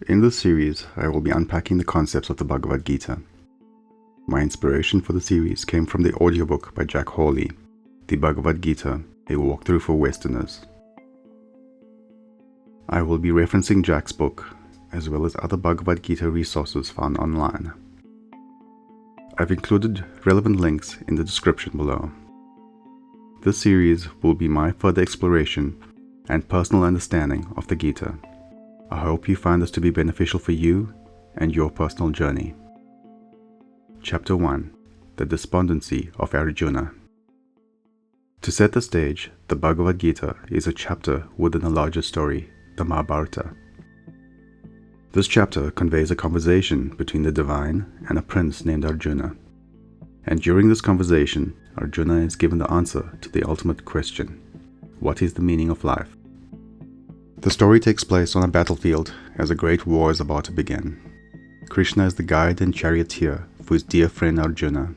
In this series, I will be unpacking the concepts of the Bhagavad Gita. My inspiration for the series came from the audiobook by Jack Hawley, The Bhagavad Gita, a walkthrough for Westerners. I will be referencing Jack's book, as well as other Bhagavad Gita resources found online. I've included relevant links in the description below. This series will be my further exploration and personal understanding of the Gita. I hope you find this to be beneficial for you and your personal journey. Chapter 1. The Despondency of Arjuna. To set the stage, the Bhagavad Gita is a chapter within a larger story, the Mahabharata. This chapter conveys a conversation between the divine and a prince named Arjuna. And during this conversation, Arjuna is given the answer to the ultimate question: what is the meaning of life? The story takes place on a battlefield as a great war is about to begin. Krishna is the guide and charioteer for his dear friend Arjuna.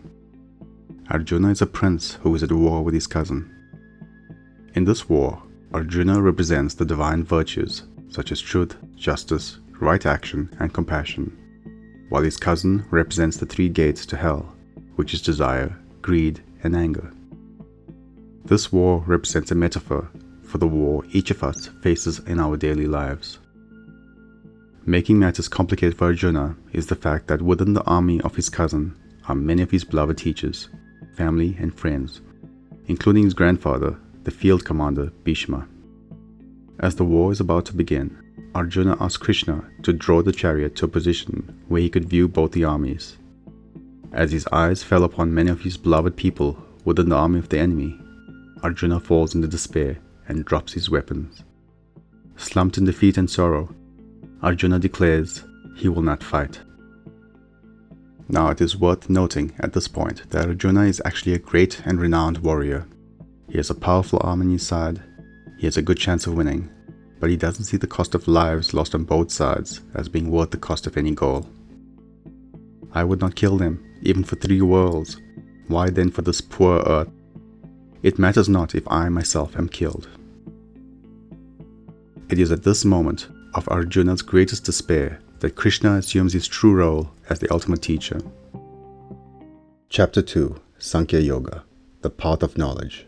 Arjuna is a prince who is at war with his cousin. In this war, Arjuna represents the divine virtues such as truth, justice, right action, and compassion, while his cousin represents the three gates to hell, which is desire, greed, and anger. This war represents a metaphor for the war each of us faces in our daily lives. Making matters complicated for Arjuna is the fact that within the army of his cousin are many of his beloved teachers, family, and friends, including his grandfather, the field commander Bhishma. As the war is about to begin, Arjuna asks Krishna to draw the chariot to a position where he could view both the armies. As his eyes fell upon many of his beloved people within the army of the enemy, Arjuna falls into despair and drops his weapons. Slumped in defeat and sorrow, Arjuna declares he will not fight. Now it is worth noting at this point that Arjuna is actually a great and renowned warrior. He has a powerful arm on his side, he has a good chance of winning, but he doesn't see the cost of lives lost on both sides as being worth the cost of any goal. I would not kill them, even for 3 worlds. Why then for this poor earth? It matters not if I myself am killed. It is at this moment of Arjuna's greatest despair that Krishna assumes his true role as the ultimate teacher. Chapter 2. Sankhya Yoga, the Path of Knowledge.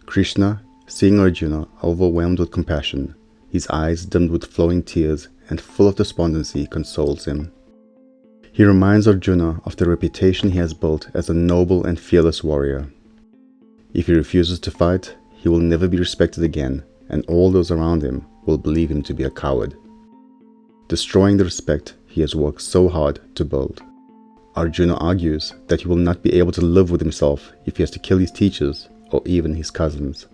Krishna, seeing Arjuna overwhelmed with compassion, his eyes dimmed with flowing tears and full of despondency, consoles him. He reminds Arjuna of the reputation he has built as a noble and fearless warrior. If he refuses to fight, he will never be respected again, and all those around him will believe him to be a coward, destroying the respect he has worked so hard to build. Arjuna argues that he will not be able to live with himself if he has to kill his teachers or even his cousins.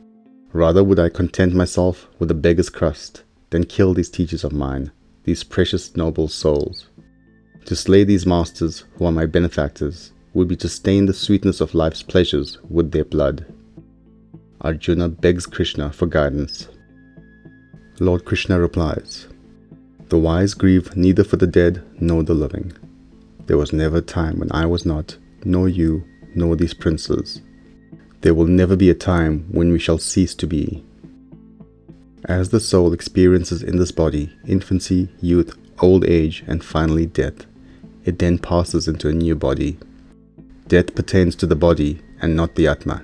Rather would I content myself with a beggar's crust than kill these teachers of mine, these precious noble souls. To slay these masters who are my benefactors would be to stain the sweetness of life's pleasures with their blood. Arjuna begs Krishna for guidance. Lord Krishna replies, "The wise grieve neither for the dead nor the living. There was never a time when I was not, nor you, nor these princes. There will never be a time when we shall cease to be." As the soul experiences in this body infancy, youth, old age, and finally death, it then passes into a new body. Death pertains to the body and not the Atma.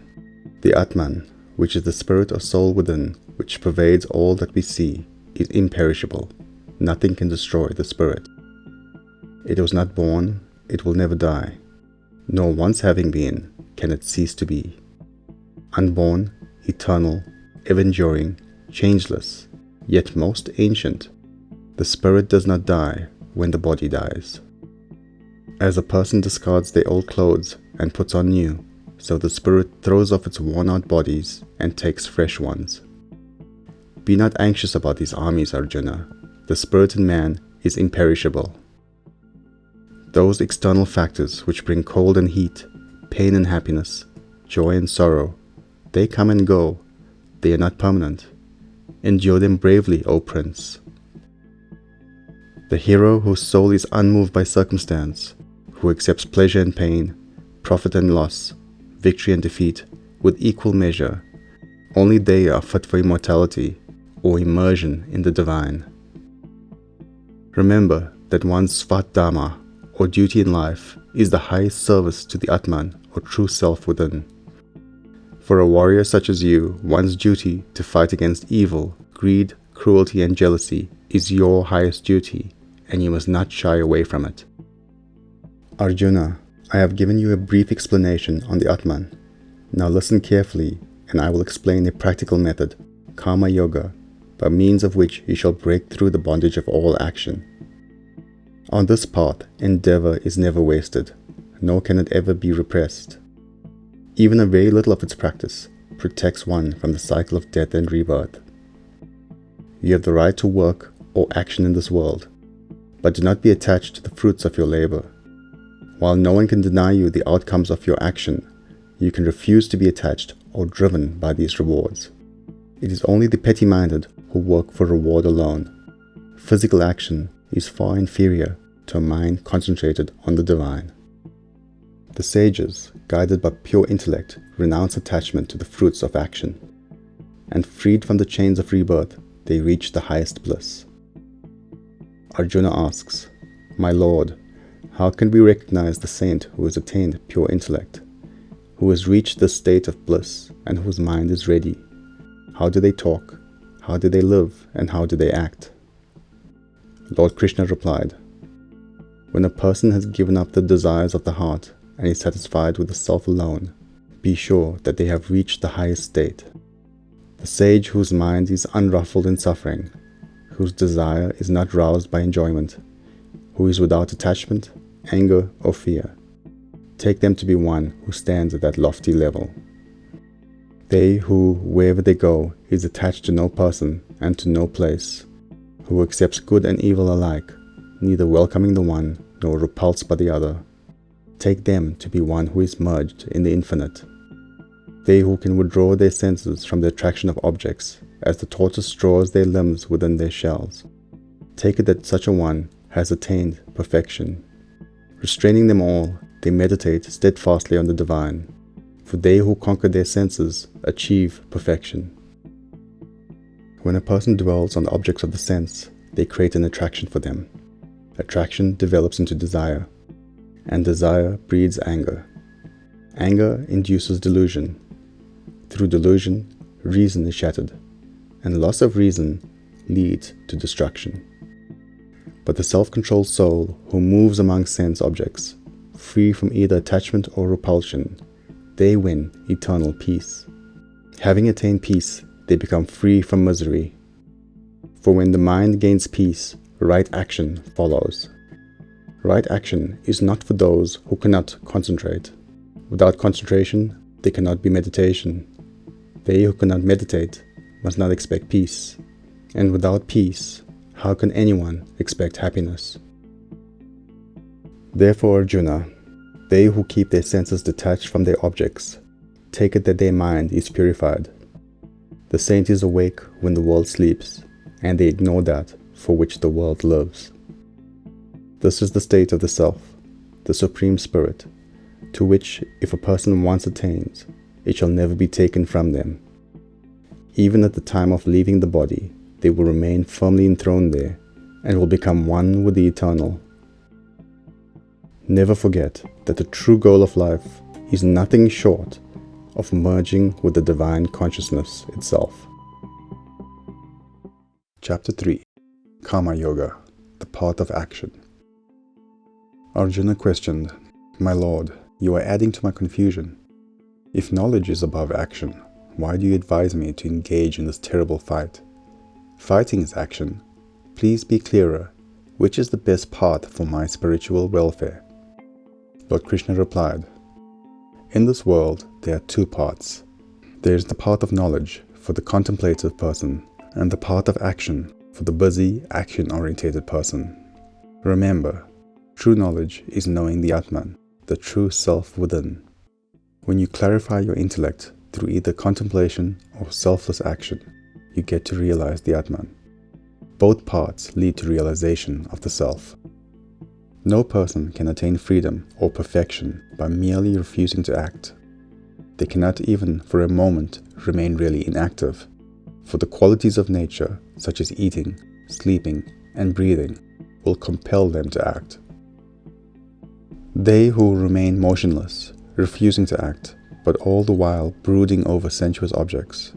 The Atman, which is the spirit or soul within, which pervades all that we see, is imperishable. Nothing can destroy the spirit. It was not born, it will never die, nor once having been, can it cease to be. Unborn, eternal, ever-enduring, changeless, yet most ancient, the spirit does not die when the body dies. As a person discards their old clothes and puts on new, so the spirit throws off its worn-out bodies and takes fresh ones. Be not anxious about these armies, Arjuna. The spirit in man is imperishable. Those external factors which bring cold and heat, pain and happiness, joy and sorrow, they come and go. They are not permanent. Endure them bravely, O Prince. The hero whose soul is unmoved by circumstance, who accepts pleasure and pain, profit and loss, victory and defeat with equal measure, only they are fit for immortality or immersion in the divine. Remember that one's Svadharma, or duty in life, is the highest service to the Atman, or true self within. For a warrior such as you, one's duty to fight against evil, greed, cruelty and jealousy is your highest duty, and you must not shy away from it. Arjuna, I have given you a brief explanation on the Atman. Now listen carefully, and I will explain a practical method, Karma Yoga, by means of which you shall break through the bondage of all action. On this path, endeavor is never wasted, nor can it ever be repressed. Even a very little of its practice protects one from the cycle of death and rebirth. You have the right to work or action in this world, but do not be attached to the fruits of your labor. While no one can deny you the outcomes of your action, you can refuse to be attached or driven by these rewards. It is only the petty-minded who work for reward alone. Physical action is far inferior to a mind concentrated on the divine. The sages, guided by pure intellect, renounce attachment to the fruits of action, and freed from the chains of rebirth, they reach the highest bliss. Arjuna asks, My Lord, how can we recognize the saint who has attained pure intellect, who has reached this state of bliss and whose mind is ready? How do they talk? How do they live? And how do they act? Lord Krishna replied, When a person has given up the desires of the heart and is satisfied with the self alone, be sure that they have reached the highest state. The sage whose mind is unruffled in suffering, whose desire is not roused by enjoyment, who is without attachment, anger, or fear, take them to be one who stands at that lofty level. They who, wherever they go, is attached to no person and to no place, who accepts good and evil alike, neither welcoming the one nor repulsed by the other, take them to be one who is merged in the infinite. They who can withdraw their senses from the attraction of objects, as the tortoise draws their limbs within their shells, take it that such a one has attained perfection. Restraining them all, they meditate steadfastly on the divine, for they who conquer their senses achieve perfection. When a person dwells on the objects of the sense, they create an attraction for them. Attraction develops into desire, and desire breeds anger. Anger induces delusion. Through delusion, reason is shattered, and loss of reason leads to destruction. But the self-controlled soul who moves among sense objects, free from either attachment or repulsion, they win eternal peace. Having attained peace, they become free from misery. For when the mind gains peace, right action follows. Right action is not for those who cannot concentrate. Without concentration, there cannot be meditation. They who cannot meditate must not expect peace. And without peace, how can anyone expect happiness? Therefore, Arjuna, they who keep their senses detached from their objects, take it that their mind is purified. The saint is awake when the world sleeps, and they ignore that for which the world lives. This is the state of the self, the supreme spirit, to which if a person once attains, it shall never be taken from them. Even at the time of leaving the body, they will remain firmly enthroned there, and will become one with the eternal. Never forget that the true goal of life is nothing short of merging with the divine consciousness itself. Chapter 3. Karma Yoga, the path of action. Arjuna questioned, My Lord, you are adding to my confusion. If knowledge is above action, why do you advise me to engage in this terrible fight? Fighting is action. Please be clearer. Which is the best path for my spiritual welfare? Lord Krishna replied, In this world there are two paths. There is the path of knowledge for the contemplative person, and the path of action for the busy, action-orientated person. Remember, true knowledge is knowing the Atman, the true self within. When you clarify your intellect through either contemplation or selfless action, you get to realize the Atman. Both paths lead to realization of the self. No person can attain freedom or perfection by merely refusing to act. They cannot even for a moment remain really inactive, for the qualities of nature, such as eating, sleeping, and breathing, will compel them to act. They who remain motionless, refusing to act, but all the while brooding over sensuous objects,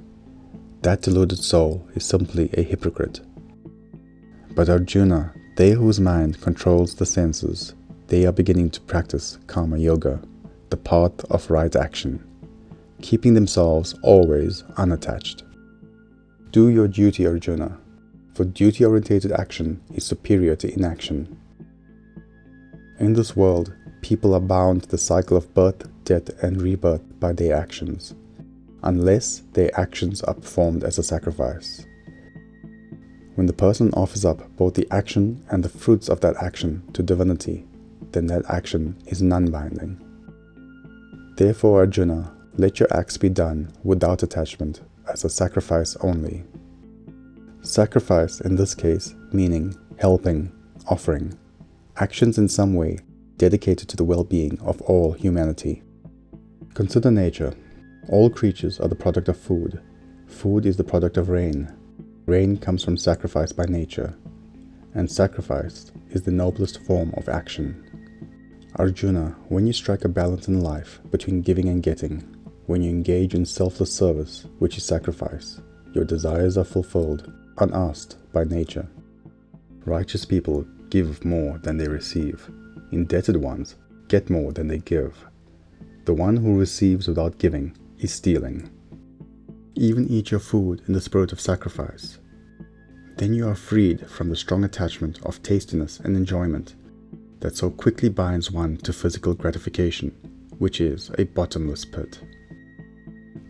that deluded soul is simply a hypocrite. But Arjuna, they whose mind controls the senses, they are beginning to practice Karma-Yoga, the path of right action, keeping themselves always unattached. Do your duty, Arjuna, for duty-orientated action is superior to inaction. In this world, people are bound to the cycle of birth, death, and rebirth by their actions, unless their actions are performed as a sacrifice. When the person offers up both the action and the fruits of that action to divinity, then that action is non-binding. Therefore, Arjuna, let your acts be done without attachment, as a sacrifice only. Sacrifice in this case meaning helping, offering, actions in some way dedicated to the well-being of all humanity. Consider nature. All creatures are the product of food. Food is the product of rain. Rain comes from sacrifice by nature, and sacrifice is the noblest form of action. Arjuna, when you strike a balance in life between giving and getting, when you engage in selfless service, which is sacrifice, your desires are fulfilled, unasked by nature. Righteous people give more than they receive. Indebted ones get more than they give. The one who receives without giving is stealing. Even eat your food in the spirit of sacrifice. Then you are freed from the strong attachment of tastiness and enjoyment that so quickly binds one to physical gratification, which is a bottomless pit.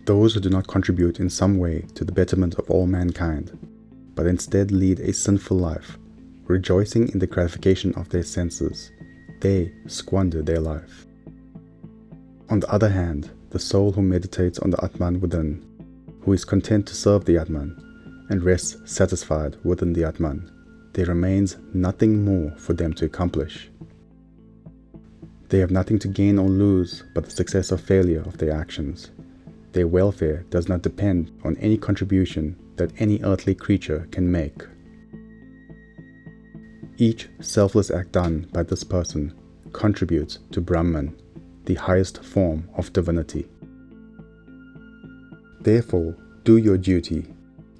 Those who do not contribute in some way to the betterment of all mankind, but instead lead a sinful life, rejoicing in the gratification of their senses, they squander their life. On the other hand, the soul who meditates on the Atman within, who is content to serve the Atman, and rests satisfied within the Atman, there remains nothing more for them to accomplish. They have nothing to gain or lose but the success or failure of their actions. Their welfare does not depend on any contribution that any earthly creature can make. Each selfless act done by this person contributes to Brahman, the highest form of divinity. Therefore, do your duty,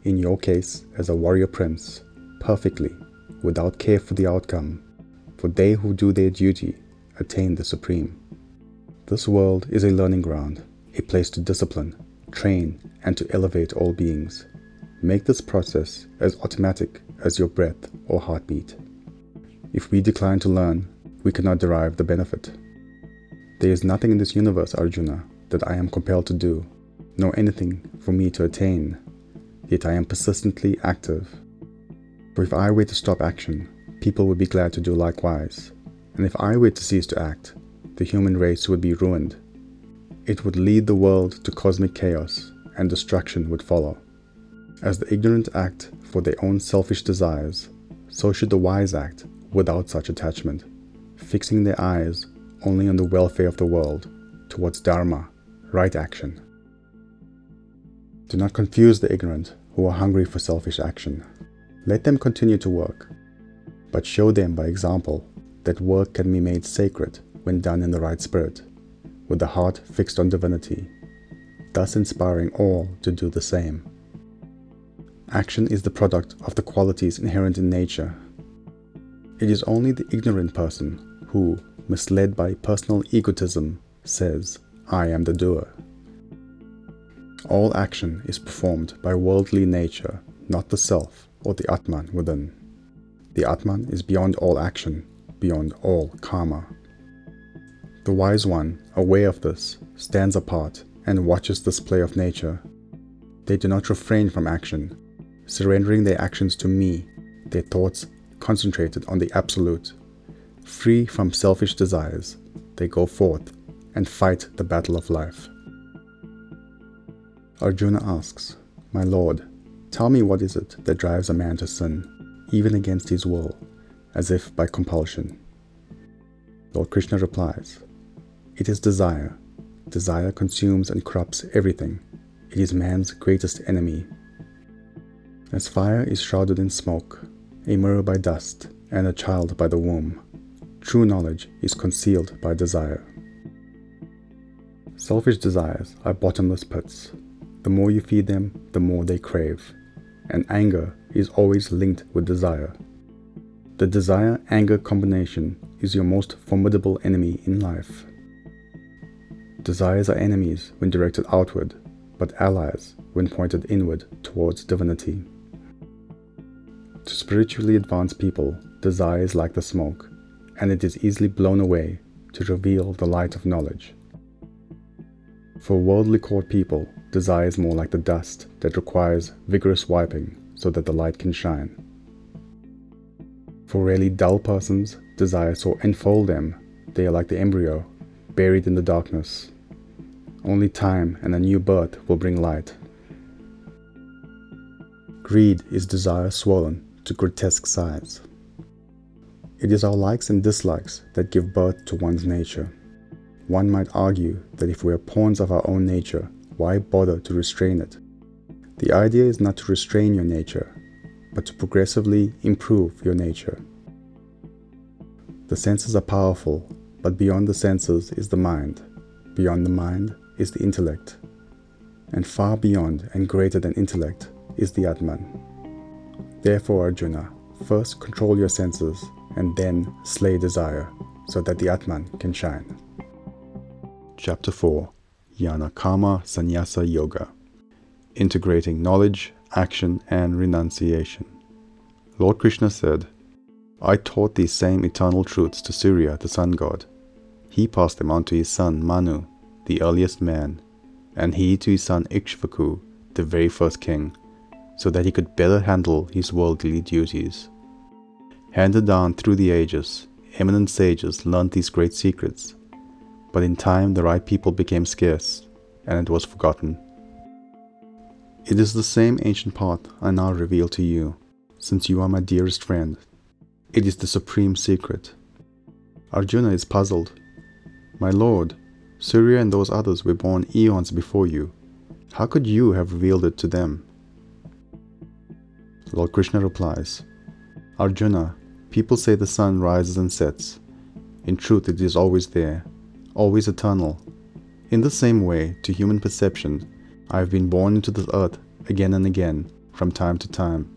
in your case as a warrior prince, perfectly, without care for the outcome, for they who do their duty attain the supreme. This world is a learning ground, a place to discipline, train, and to elevate all beings. Make this process as automatic as your breath or heartbeat. If we decline to learn, we cannot derive the benefit. There is nothing in this universe, Arjuna, that I am compelled to do, nor anything for me to attain, yet I am persistently active. For if I were to stop action, people would be glad to do likewise, and if I were to cease to act, the human race would be ruined. It would lead the world to cosmic chaos, and destruction would follow. As the ignorant act for their own selfish desires, so should the wise act without such attachment, fixing their eyes only on the welfare of the world, towards Dharma, right action. Do not confuse the ignorant who are hungry for selfish action. Let them continue to work, but show them by example that work can be made sacred when done in the right spirit, with the heart fixed on divinity, thus inspiring all to do the same. Action is the product of the qualities inherent in nature. It is only the ignorant person who, misled by personal egotism, says, "I am the doer." All action is performed by worldly nature, not the self or the Atman within. The Atman is beyond all action, beyond all karma. The wise one, aware of this, stands apart and watches this play of nature. They do not refrain from action, surrendering their actions to me, their thoughts concentrated on the Absolute. Free from selfish desires, they go forth and fight the battle of life. Arjuna asks, "My Lord, tell me what is it that drives a man to sin, even against his will, as if by compulsion?" Lord Krishna replies, "It is desire. Desire consumes and corrupts everything. It is man's greatest enemy. As fire is shrouded in smoke, a mirror by dust, and a child by the womb. True knowledge is concealed by desire. Selfish desires are bottomless pits. The more you feed them, the more they crave. And anger is always linked with desire. The desire-anger combination is your most formidable enemy in life. Desires are enemies when directed outward, but allies when pointed inward towards divinity. To spiritually advanced people, desire is like the smoke, and it is easily blown away to reveal the light of knowledge. For worldly caught people, desire is more like the dust that requires vigorous wiping so that the light can shine. For really dull persons, desire so enfold them, they are like the embryo, buried in the darkness. Only time and a new birth will bring light. Greed is desire swollen to grotesque size. It is our likes and dislikes that give birth to one's nature. One might argue that if we are pawns of our own nature, why bother to restrain it? The idea is not to restrain your nature, but to progressively improve your nature. The senses are powerful, but beyond the senses is the mind. Beyond the mind is the intellect. And far beyond and greater than intellect is the Atman. Therefore, Arjuna, first control your senses and then slay desire, so that the Atman can shine. Chapter 4. Jnana Karma-Sanyasa Yoga. Integrating knowledge, action, and renunciation. Lord Krishna said, I taught these same eternal truths to Surya, the sun god. He passed them on to his son Manu, the earliest man, and he to his son Ikshvaku, the very first king, so that he could better handle his worldly duties. Handed down through the ages, eminent sages learnt these great secrets, but in time the right people became scarce, and it was forgotten. It is the same ancient path I now reveal to you, since you are my dearest friend. It is the supreme secret. Arjuna is puzzled. My lord, Surya and those others were born eons before you. How could you have revealed it to them? Lord Krishna replies, Arjuna, people say the sun rises and sets. In truth, it is always there, always eternal. In the same way, to human perception, I have been born into this earth again and again, from time to time,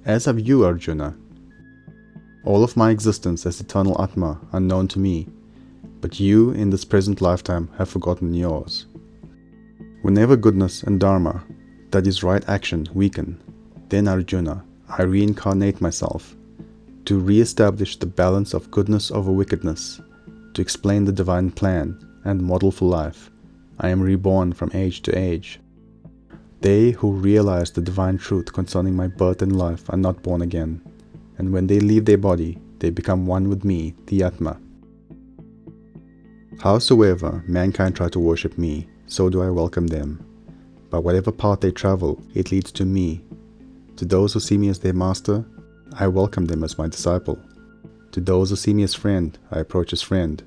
as have you, Arjuna. All of my existence as eternal Atma are known to me, but you in this present lifetime have forgotten yours. Whenever goodness and dharma, that is right action, weaken, then Arjuna, I reincarnate myself, to re-establish the balance of goodness over wickedness, to explain the divine plan and model for life. I am reborn from age to age. They who realize the divine truth concerning my birth and life are not born again, and when they leave their body, they become one with me, the Atma. Howsoever mankind try to worship me, so do I welcome them. By whatever path they travel, it leads to me. To those who see me as their master, I welcome them as my disciple. To those who see me as friend, I approach as friend.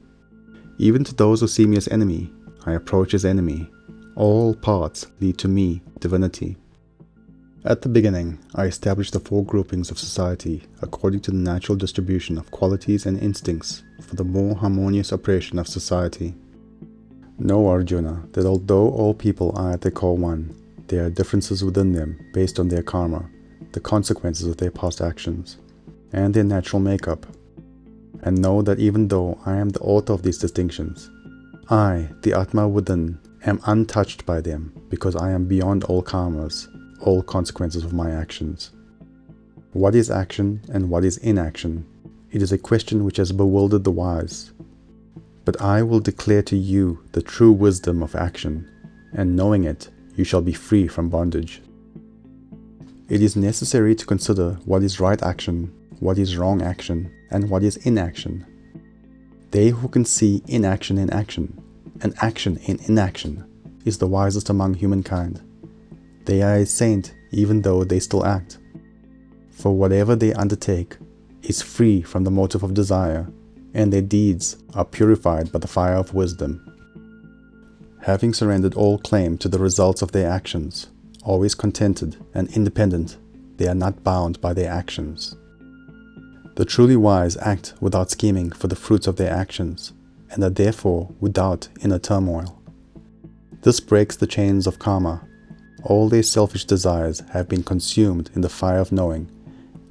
Even to those who see me as enemy, I approach as enemy. All paths lead to me, divinity. At the beginning, I established the 4 groupings of society according to the natural distribution of qualities and instincts for the more harmonious operation of society. Know, Arjuna, that although all people are at their core one, there are differences within them based on their karma, the consequences of their past actions, and their natural makeup. And know that even though I am the author of these distinctions, I, the Atma within, am untouched by them because I am beyond all karmas, all consequences of my actions. What is action and what is inaction? It is a question which has bewildered the wise. But I will declare to you the true wisdom of action, and knowing it, you shall be free from bondage. It is necessary to consider what is right action, what is wrong action, and what is inaction. They who can see inaction in action, and action in inaction, is the wisest among humankind. They are a saint even though they still act. For whatever they undertake is free from the motive of desire, and their deeds are purified by the fire of wisdom. Having surrendered all claim to the results of their actions, always contented and independent, they are not bound by their actions. The truly wise act without scheming for the fruits of their actions, and are therefore without inner turmoil. This breaks the chains of karma. All their selfish desires have been consumed in the fire of knowing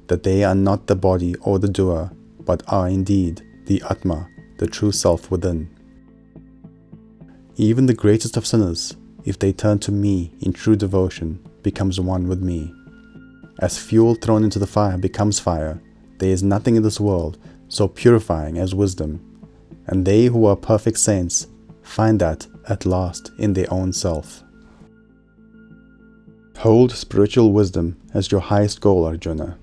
that they are not the body or the doer, but are indeed the Atma, the true self within. Even the greatest of sinners, if they turn to me in true devotion, becomes one with me. As fuel thrown into the fire becomes fire, there is nothing in this world so purifying as wisdom, and they who are perfect saints find that at last in their own self. Hold spiritual wisdom as your highest goal, Arjuna.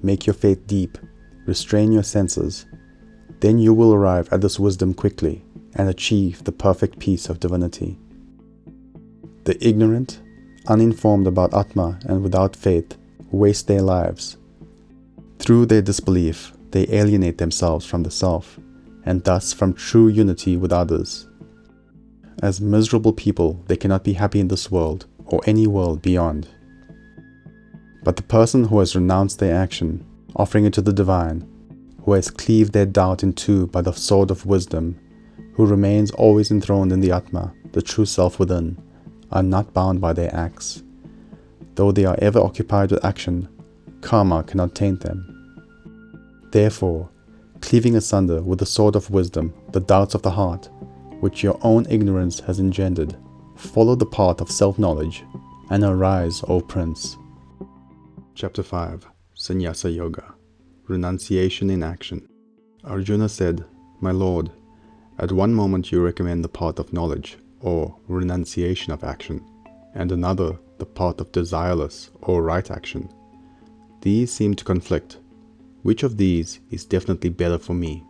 Make your faith deep, restrain your senses. Then you will arrive at this wisdom quickly and achieve the perfect peace of divinity. The ignorant, uninformed about Atma and without faith, waste their lives. Through their disbelief, they alienate themselves from the self, and thus from true unity with others. As miserable people, they cannot be happy in this world or any world beyond. But the person who has renounced their action, offering it to the divine, who has cleaved their doubt in two by the sword of wisdom, who remains always enthroned in the Atma, the true self within, are not bound by their acts. Though they are ever occupied with action, karma cannot taint them. Therefore, cleaving asunder with the sword of wisdom the doubts of the heart, which your own ignorance has engendered, follow the path of self-knowledge, and arise, O Prince. Chapter 5. Sannyasa Yoga. Renunciation in Action. Arjuna said, My Lord, at one moment you recommend the path of knowledge, or renunciation of action, and another the path of desireless, or right action. These seem to conflict. Which of these is definitely better for me?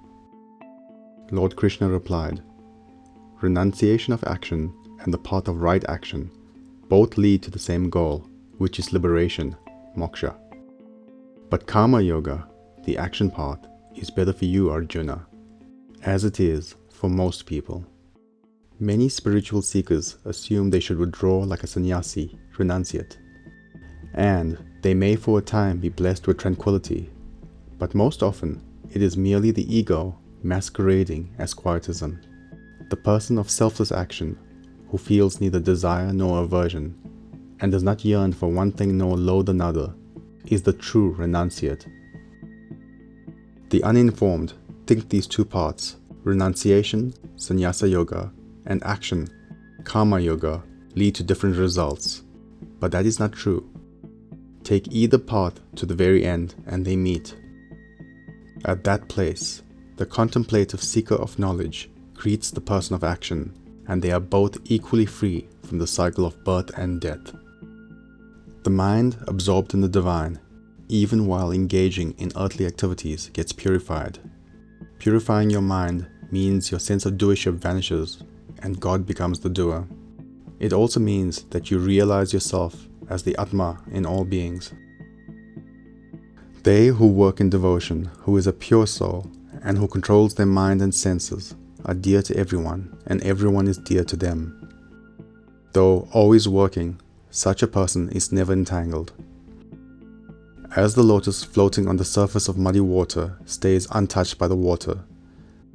Lord Krishna replied, Renunciation of action and the path of right action both lead to the same goal, which is liberation, moksha. But Karma Yoga, the action path, is better for you, Arjuna, as it is for most people. Many spiritual seekers assume they should withdraw like a sannyasi, renunciate, and they may for a time be blessed with tranquility, but most often it is merely the ego masquerading as quietism. The person of selfless action, who feels neither desire nor aversion, and does not yearn for one thing nor loathe another, is the true renunciate. The uninformed think these two paths, renunciation, sannyasa yoga, and action, karma yoga, lead to different results, but that is not true. Take either path to the very end and they meet. At that place, the contemplative seeker of knowledge greets the person of action, and they are both equally free from the cycle of birth and death. The mind absorbed in the divine, even while engaging in earthly activities, gets purified. Purifying your mind means your sense of doership vanishes and God becomes the doer. It also means that you realize yourself as the Atma in all beings. They who work in devotion, who is a pure soul, and who controls their mind and senses, are dear to everyone, and everyone is dear to them. Though always working, such a person is never entangled. As the lotus floating on the surface of muddy water stays untouched by the water,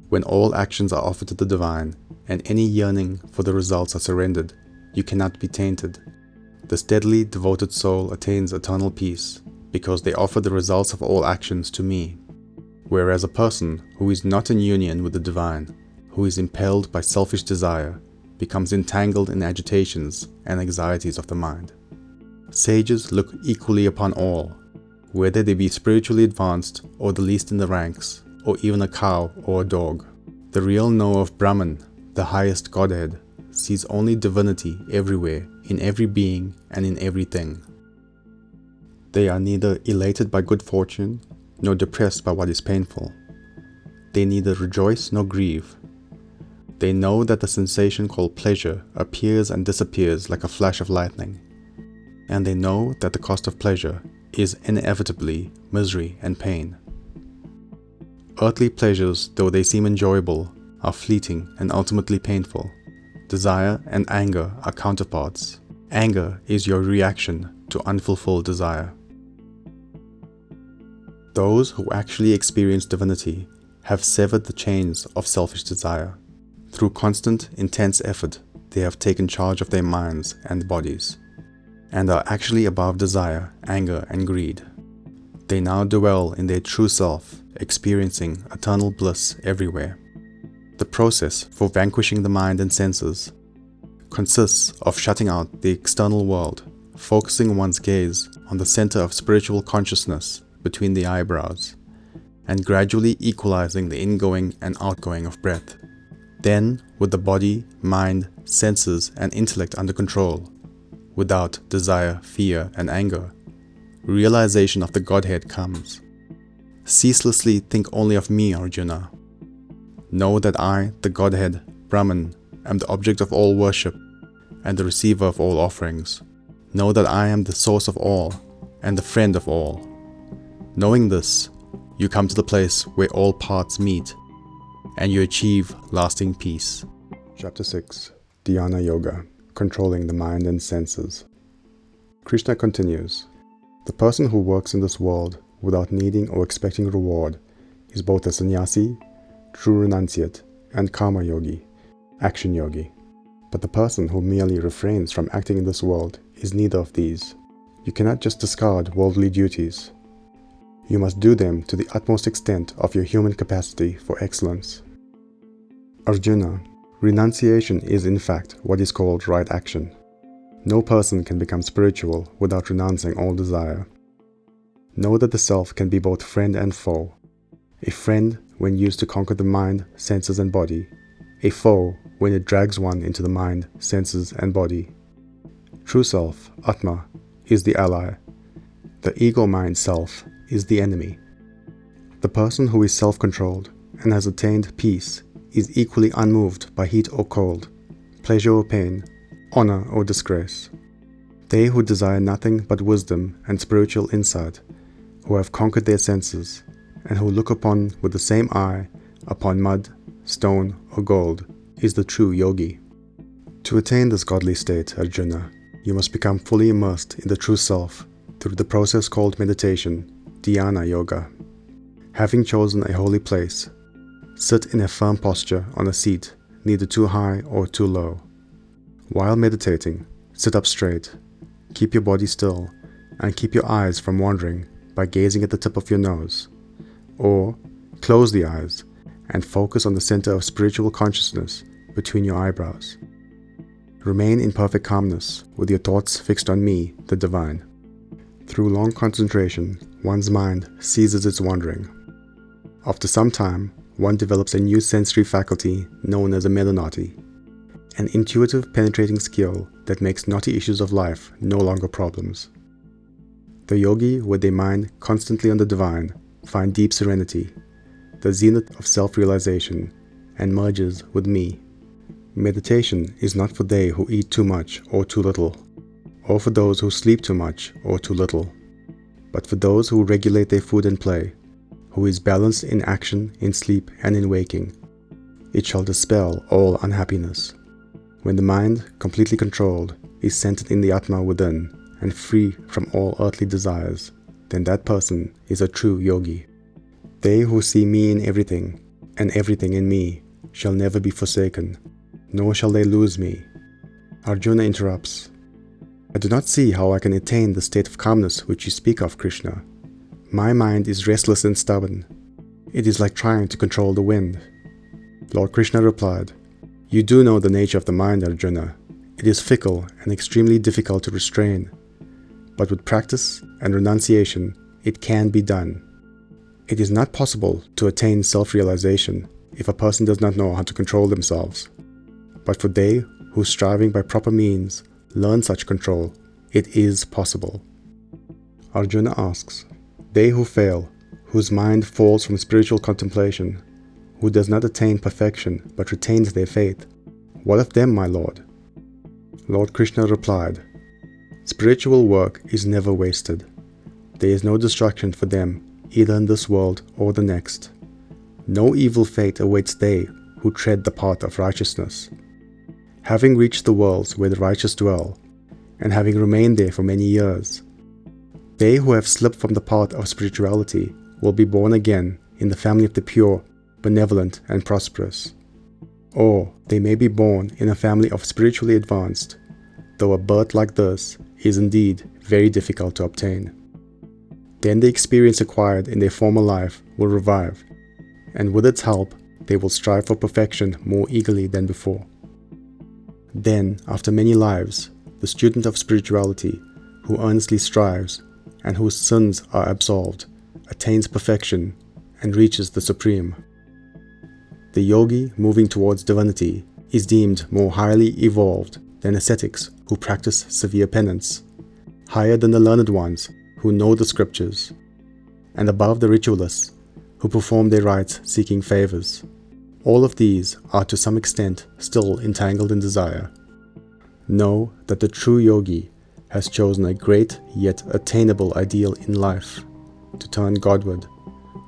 when all actions are offered to the divine, and any yearning for the results are surrendered, you cannot be tainted. The steadily devoted soul attains eternal peace, because they offer the results of all actions to me. Whereas a person who is not in union with the divine, who is impelled by selfish desire, becomes entangled in agitations and anxieties of the mind. Sages look equally upon all, whether they be spiritually advanced or the least in the ranks, or even a cow or a dog. The real knower of Brahman, the highest Godhead, sees only divinity everywhere, in every being and in everything. They are neither elated by good fortune, nor depressed by what is painful. They neither rejoice nor grieve. They know that the sensation called pleasure appears and disappears like a flash of lightning, and they know that the cost of pleasure is inevitably misery and pain. Earthly pleasures, though they seem enjoyable, are fleeting and ultimately painful. Desire and anger are counterparts. Anger is your reaction to unfulfilled desire. Those who actually experience divinity have severed the chains of selfish desire. Through constant, intense effort, they have taken charge of their minds and bodies, and are actually above desire, anger, and greed. They now dwell in their true self, experiencing eternal bliss everywhere. The process for vanquishing the mind and senses consists of shutting out the external world, focusing one's gaze on the center of spiritual consciousness between the eyebrows, and gradually equalizing the ingoing and outgoing of breath. Then, with the body, mind, senses, and intellect under control, without desire, fear, and anger, realization of the Godhead comes. Ceaselessly think only of me, Arjuna. Know that I, the Godhead, Brahman, am the object of all worship and the receiver of all offerings. Know that I am the source of all and the friend of all. Knowing this, you come to the place where all paths meet and you achieve lasting peace. Chapter 6. Dhyana Yoga, Controlling the Mind and Senses. Krishna continues, the person who works in this world without needing or expecting reward is both a sannyasi, true renunciate, and karma yogi, action yogi. But the person who merely refrains from acting in this world is neither of these. You cannot just discard worldly duties. You must do them to the utmost extent of your human capacity for excellence. Arjuna, renunciation is in fact what is called right action. No person can become spiritual without renouncing all desire. Know that the self can be both friend and foe. A friend when used to conquer the mind, senses, and body. A foe when it drags one into the mind, senses, and body. True self, Atma, is the ally. The ego-mind self is the enemy. The person who is self-controlled and has attained peace is equally unmoved by heat or cold, pleasure or pain, honor or disgrace. They who desire nothing but wisdom and spiritual insight, who have conquered their senses, and who look upon with the same eye upon mud, stone, or gold, is the true yogi. To attain this godly state, Arjuna, you must become fully immersed in the true self through the process called meditation, Dhyana Yoga. Having chosen a holy place, sit in a firm posture on a seat, neither too high or too low. While meditating, sit up straight, keep your body still, and keep your eyes from wandering by gazing at the tip of your nose. Or, close the eyes and focus on the center of spiritual consciousness between your eyebrows. Remain in perfect calmness with your thoughts fixed on me, the Divine. Through long concentration, one's mind ceases its wandering. After some time, one develops a new sensory faculty known as a melanoti, an intuitive penetrating skill that makes knotty issues of life no longer problems. The yogi, with their mind constantly on the Divine, find deep serenity, the zenith of self-realization, and merges with me. Meditation is not for they who eat too much or too little, or for those who sleep too much or too little, but for those who regulate their food and play, who is balanced in action, in sleep, and in waking. It shall dispel all unhappiness. When the mind, completely controlled, is centered in the Atma within and free from all earthly desires, then that person is a true yogi. They who see me in everything, and everything in me, shall never be forsaken, nor shall they lose me. Arjuna interrupts, I do not see how I can attain the state of calmness which you speak of, Krishna. My mind is restless and stubborn. It is like trying to control the wind. Lord Krishna replied, You do know the nature of the mind, Arjuna. It is fickle and extremely difficult to restrain. But with practice and renunciation, it can be done. It is not possible to attain self-realization if a person does not know how to control themselves. But for they who, striving by proper means, learn such control, it is possible. Arjuna asks, They who fail, whose mind falls from spiritual contemplation, who does not attain perfection but retains their faith, what of them, my Lord? Lord Krishna replied, Spiritual work is never wasted. There is no destruction for them, either in this world or the next. No evil fate awaits they who tread the path of righteousness. Having reached the worlds where the righteous dwell, and having remained there for many years, they who have slipped from the path of spirituality will be born again in the family of the pure, benevolent, and prosperous. Or they may be born in a family of spiritually advanced, though a birth like this is indeed very difficult to obtain. Then the experience acquired in their former life will revive, and with its help they will strive for perfection more eagerly than before. Then, after many lives, the student of spirituality, who earnestly strives and whose sins are absolved, attains perfection and reaches the supreme. The yogi moving towards divinity is deemed more highly evolved than ascetics who practice severe penance, higher than the learned ones who know the scriptures, and above the ritualists who perform their rites seeking favors. All of these are to some extent still entangled in desire. Know that the true yogi has chosen a great yet attainable ideal in life, to turn Godward,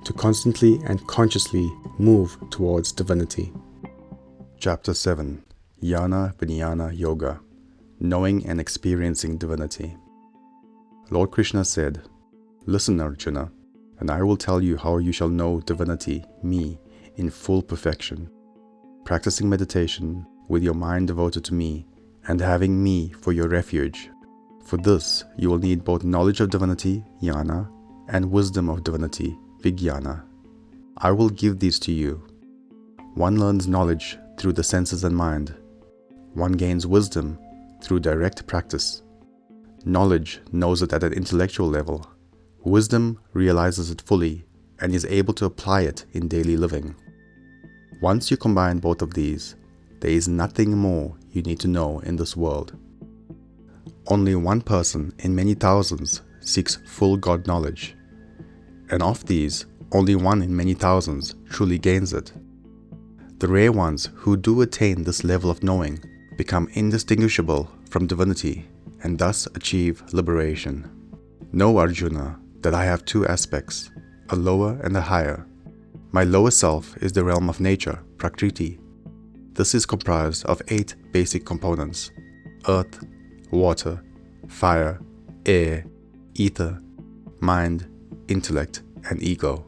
to constantly and consciously move towards divinity. Chapter 7. Jnana-Vijnana Yoga, Knowing and Experiencing Divinity. Lord Krishna said, "Listen, Arjuna, and I will tell you how you shall know divinity, me, in full perfection, practicing meditation with your mind devoted to me and having me for your refuge. For this you will need both knowledge of divinity, Jnana, and wisdom of divinity, Vijnana. I will give these to you. One learns knowledge through the senses and mind. One gains wisdom through direct practice. Knowledge knows it at an intellectual level. Wisdom realizes it fully and is able to apply it in daily living. Once you combine both of these, there is nothing more you need to know in this world. Only one person in many thousands seeks full God knowledge, and of these, only one in many thousands truly gains it. The rare ones who do attain this level of knowing become indistinguishable from divinity and thus achieve liberation. Know, Arjuna, that I have two aspects, a lower and a higher. My lower self is the realm of nature, Prakriti. This is comprised of 8 basic components: earth, water, fire, air, ether, mind, intellect, and ego.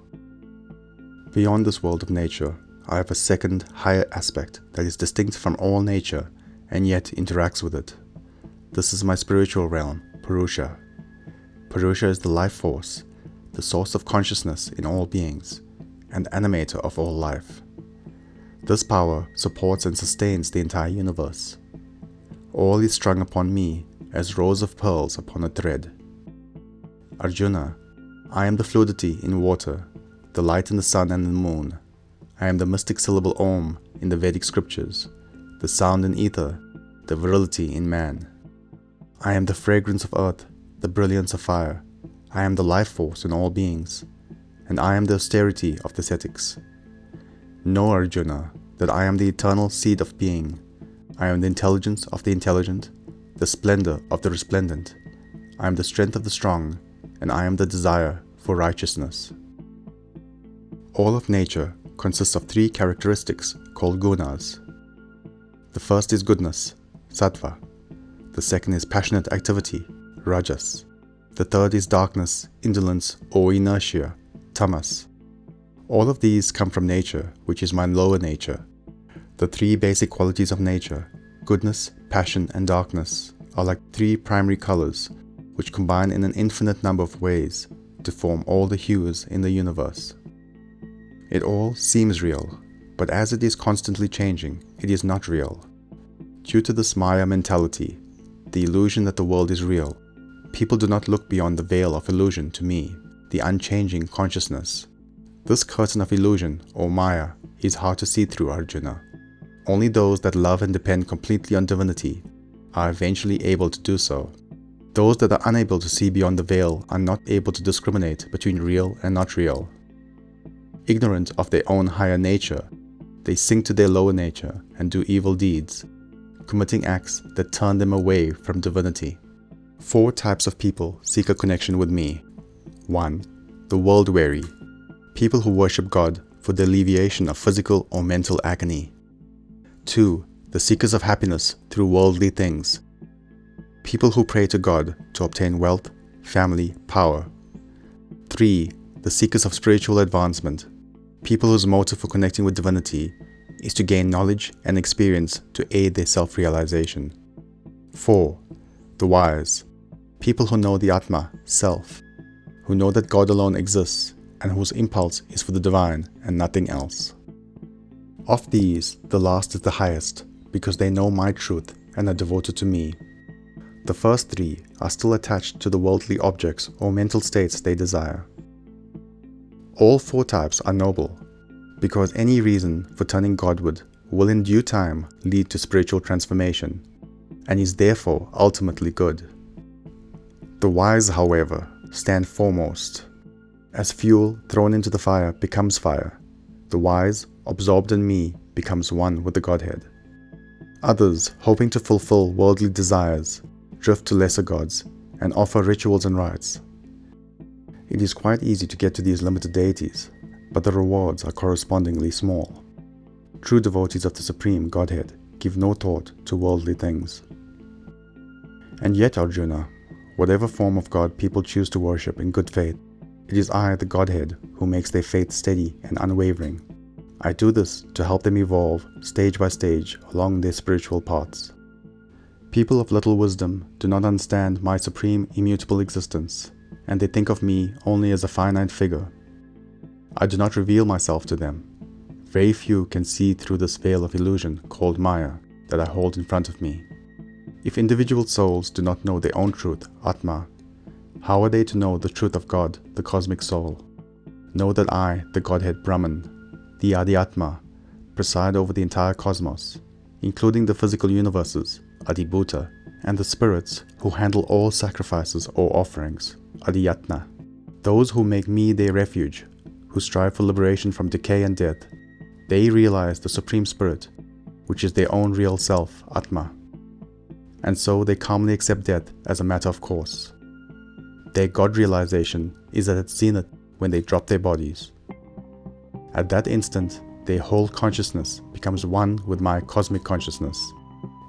Beyond this world of nature, I have a second, higher aspect that is distinct from all nature and yet interacts with it. This is my spiritual realm, Purusha. Purusha is the life force, the source of consciousness in all beings, and animator of all life. This power supports and sustains the entire universe. All is strung upon me as rows of pearls upon a thread. Arjuna, I am the fluidity in water, the light in the sun and the moon. I am the mystic syllable Om in the Vedic scriptures, the sound in ether, the virility in man. I am the fragrance of earth, the brilliance of fire. I am the life force in all beings, and I am the austerity of the ascetics. Know, Arjuna, that I am the eternal seed of being. I am the intelligence of the intelligent, the splendor of the resplendent. I am the strength of the strong, and I am the desire for righteousness. All of nature consists of 3 characteristics called gunas. The first is goodness, sattva. The second is passionate activity, rajas. The third is darkness, indolence, or inertia, tamas. All of these come from nature, which is my lower nature. The 3 basic qualities of nature, goodness, passion, and darkness, are like 3 primary colors, which combine in an infinite number of ways to form all the hues in the universe. It all seems real, but as it is constantly changing, it is not real. Due to this Maya mentality, the illusion that the world is real, people do not look beyond the veil of illusion to me, the unchanging consciousness. This curtain of illusion, or Maya, is hard to see through, Arjuna. Only those that love and depend completely on divinity are eventually able to do so. Those that are unable to see beyond the veil are not able to discriminate between real and not real. Ignorant of their own higher nature, they sink to their lower nature and do evil deeds, committing acts that turn them away from divinity. 4 types of people seek a connection with me. 1. The world-weary, people who worship God for the alleviation of physical or mental agony. 2. The seekers of happiness through worldly things, people who pray to God to obtain wealth, family, power. 3. The the seekers of spiritual advancement, people whose motive for connecting with divinity is to gain knowledge and experience to aid their self-realization. 4. The wise, people who know the Atma, self, who know that God alone exists and whose impulse is for the divine and nothing else. Of these, the last is the highest, because they know my truth and are devoted to me. The first three are still attached to the worldly objects or mental states they desire. All four types are noble, because any reason for turning Godward will in due time lead to spiritual transformation, and is therefore ultimately good. The wise, however, stand foremost. As fuel thrown into the fire becomes fire, the wise, absorbed in me, becomes one with the Godhead. Others, hoping to fulfill worldly desires, drift to lesser gods and offer rituals and rites. It is quite easy to get to these limited deities, but the rewards are correspondingly small. True devotees of the Supreme Godhead give no thought to worldly things. And yet, Arjuna, whatever form of God people choose to worship in good faith, it is I, the Godhead, who makes their faith steady and unwavering. I do this to help them evolve stage by stage along their spiritual paths. People of little wisdom do not understand my supreme immutable existence, and they think of me only as a finite figure. I do not reveal myself to them. Very few can see through this veil of illusion called Maya that I hold in front of me. If individual souls do not know their own truth, Atma, how are they to know the truth of God, the cosmic soul? Know that I, the Godhead Brahman, the Adi-Atma, preside over the entire cosmos, including the physical universes, Adibhuta, and the spirits who handle all sacrifices or offerings, Adiyatna. Those who make me their refuge, who strive for liberation from decay and death, they realize the Supreme Spirit, which is their own real self, Atma. And so they calmly accept death as a matter of course. Their God realization is at its zenith when they drop their bodies. At that instant, their whole consciousness becomes one with my cosmic consciousness,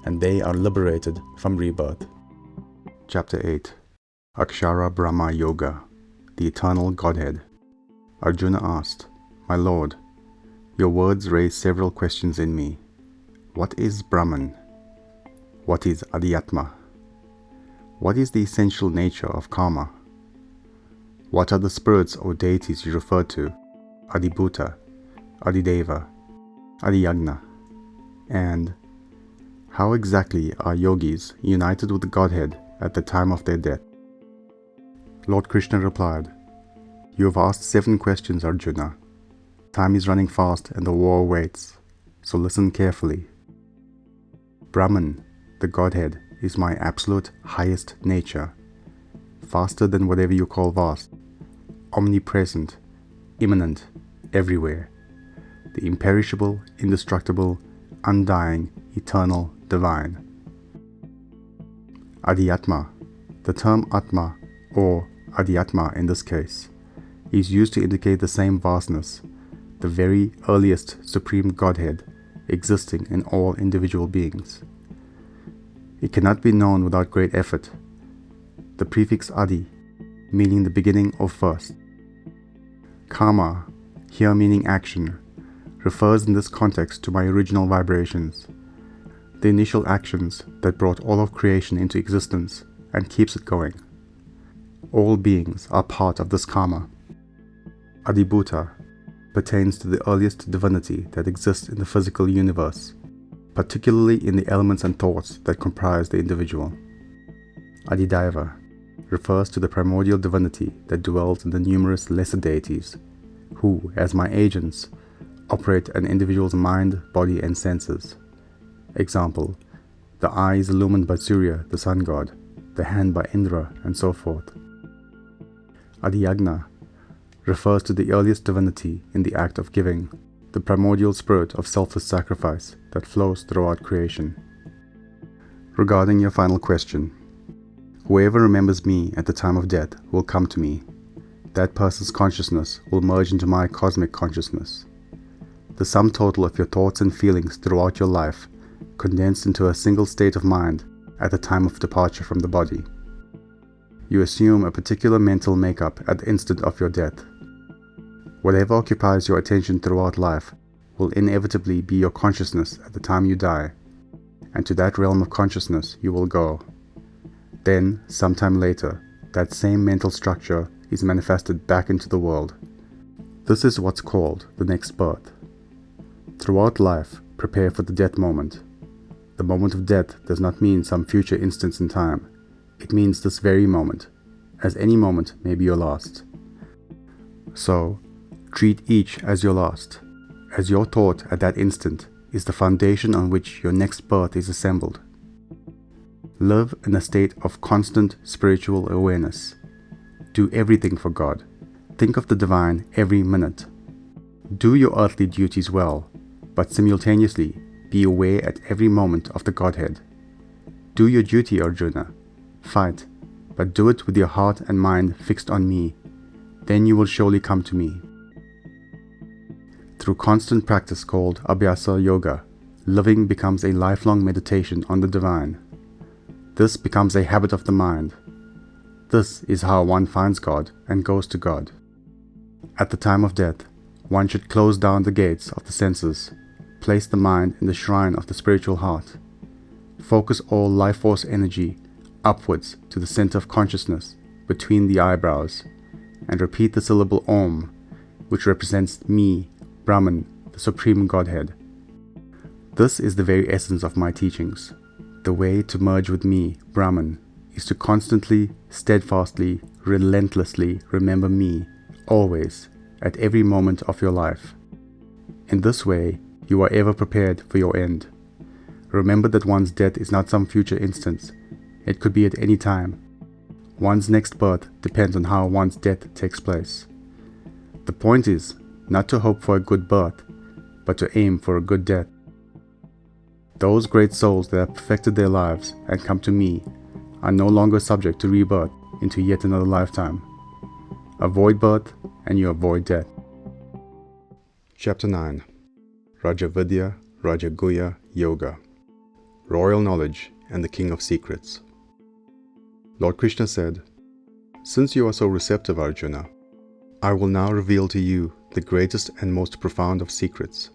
and they are liberated from rebirth. Chapter 8. Aksara Brahma Yoga, the Eternal Godhead. Arjuna asked, My Lord, your words raise several questions in me. What is Brahman? What is Adiyatma? What is the essential nature of karma? What are the spirits or deities you refer to, Adibhuta, Adideva, Adiyagna? And how exactly are yogis united with the Godhead at the time of their death? Lord Krishna replied, You have asked 7 questions, Arjuna. Time is running fast and the war waits, so listen carefully. Brahman, the Godhead, is my absolute highest nature, vaster than whatever you call vast, omnipresent, immanent, everywhere, the imperishable, indestructible, undying, eternal, divine. Adiyatma, the term Atma, or Adiyatma in this case, is used to indicate the same vastness, the very earliest Supreme Godhead existing in all individual beings. It cannot be known without great effort. The prefix Adi, meaning the beginning or first. Karma, here meaning action, refers in this context to my original vibrations, the initial actions that brought all of creation into existence and keeps it going. All beings are part of this karma. Adibhuta pertains to the earliest divinity that exists in the physical universe, particularly in the elements and thoughts that comprise the individual. Adideva refers to the primordial divinity that dwells in the numerous lesser deities, who, as my agents, operate an individual's mind, body, and senses. Example, the eye is illumined by Surya, the sun god, the hand by Indra, and so forth. Adiyagna refers to the earliest divinity in the act of giving, the primordial spirit of selfless sacrifice that flows throughout creation. Regarding your final question, whoever remembers me at the time of death will come to me. That person's consciousness will merge into my cosmic consciousness. The sum total of your thoughts and feelings throughout your life condensed into a single state of mind at the time of departure from the body. You assume a particular mental makeup at the instant of your death. Whatever occupies your attention throughout life will inevitably be your consciousness at the time you die, and to that realm of consciousness you will go. Then, sometime later, that same mental structure is manifested back into the world. This is what's called the next birth. Throughout life, prepare for the death moment. The moment of death does not mean some future instance in time. It means this very moment, as any moment may be your last. So, treat each as your last, as your thought at that instant is the foundation on which your next birth is assembled. Live in a state of constant spiritual awareness. Do everything for God. Think of the divine every minute. Do your earthly duties well, but simultaneously be aware at every moment of the Godhead. Do your duty, Arjuna. Fight, but do it with your heart and mind fixed on me. Then you will surely come to me. Through constant practice called Abhyasa Yoga, living becomes a lifelong meditation on the divine. This becomes a habit of the mind. This is how one finds God and goes to God. At the time of death, one should close down the gates of the senses, place the mind in the shrine of the spiritual heart, focus all life force energy upwards to the center of consciousness between the eyebrows, and repeat the syllable Om, which represents me, Brahman, the Supreme Godhead. This is the very essence of my teachings. The way to merge with me, Brahman, is to constantly, steadfastly, relentlessly remember me, always, at every moment of your life. In this way, you are ever prepared for your end. Remember that one's death is not some future instance. It could be at any time. One's next birth depends on how one's death takes place. The point is not to hope for a good birth, but to aim for a good death. Those great souls that have perfected their lives and come to me are no longer subject to rebirth into yet another lifetime. Avoid birth and you avoid death. Chapter 9. Raja Vidya, Raja Guhya Yoga. Royal Knowledge and the King of Secrets. Lord Krishna said, "Since you are so receptive, Arjuna, I will now reveal to you the greatest and most profound of secrets.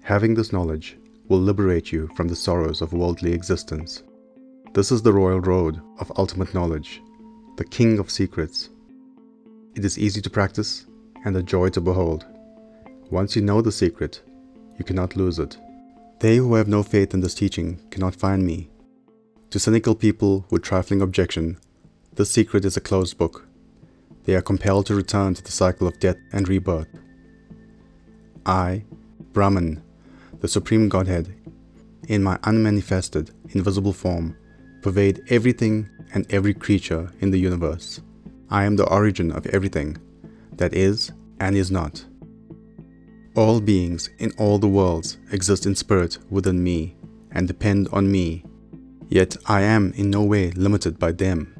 Having this knowledge will liberate you from the sorrows of worldly existence. This is the royal road of ultimate knowledge, the King of Secrets. It is easy to practice and a joy to behold. Once you know the secret, you cannot lose it. They who have no faith in this teaching cannot find me. To cynical people with trifling objection, this secret is a closed book. They are compelled to return to the cycle of death and rebirth. I, Brahman, the Supreme Godhead, in my unmanifested, invisible form, pervade everything and every creature in the universe. I am the origin of everything that is and is not. All beings in all the worlds exist in spirit within me and depend on me, yet I am in no way limited by them.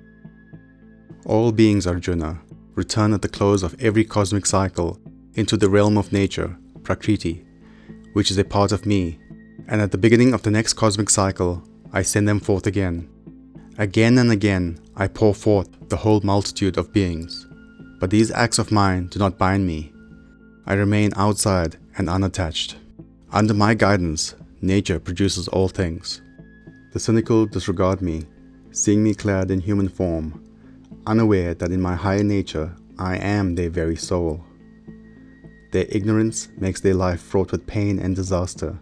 All beings, Arjuna, return at the close of every cosmic cycle into the realm of nature, Prakriti, which is a part of me, and at the beginning of the next cosmic cycle, I send them forth again. Again and again, I pour forth the whole multitude of beings, but these acts of mine do not bind me. I remain outside and unattached. Under my guidance, nature produces all things. The cynical disregard me, seeing me clad in human form, unaware that in my higher nature I am their very soul. Their ignorance makes their life fraught with pain and disaster.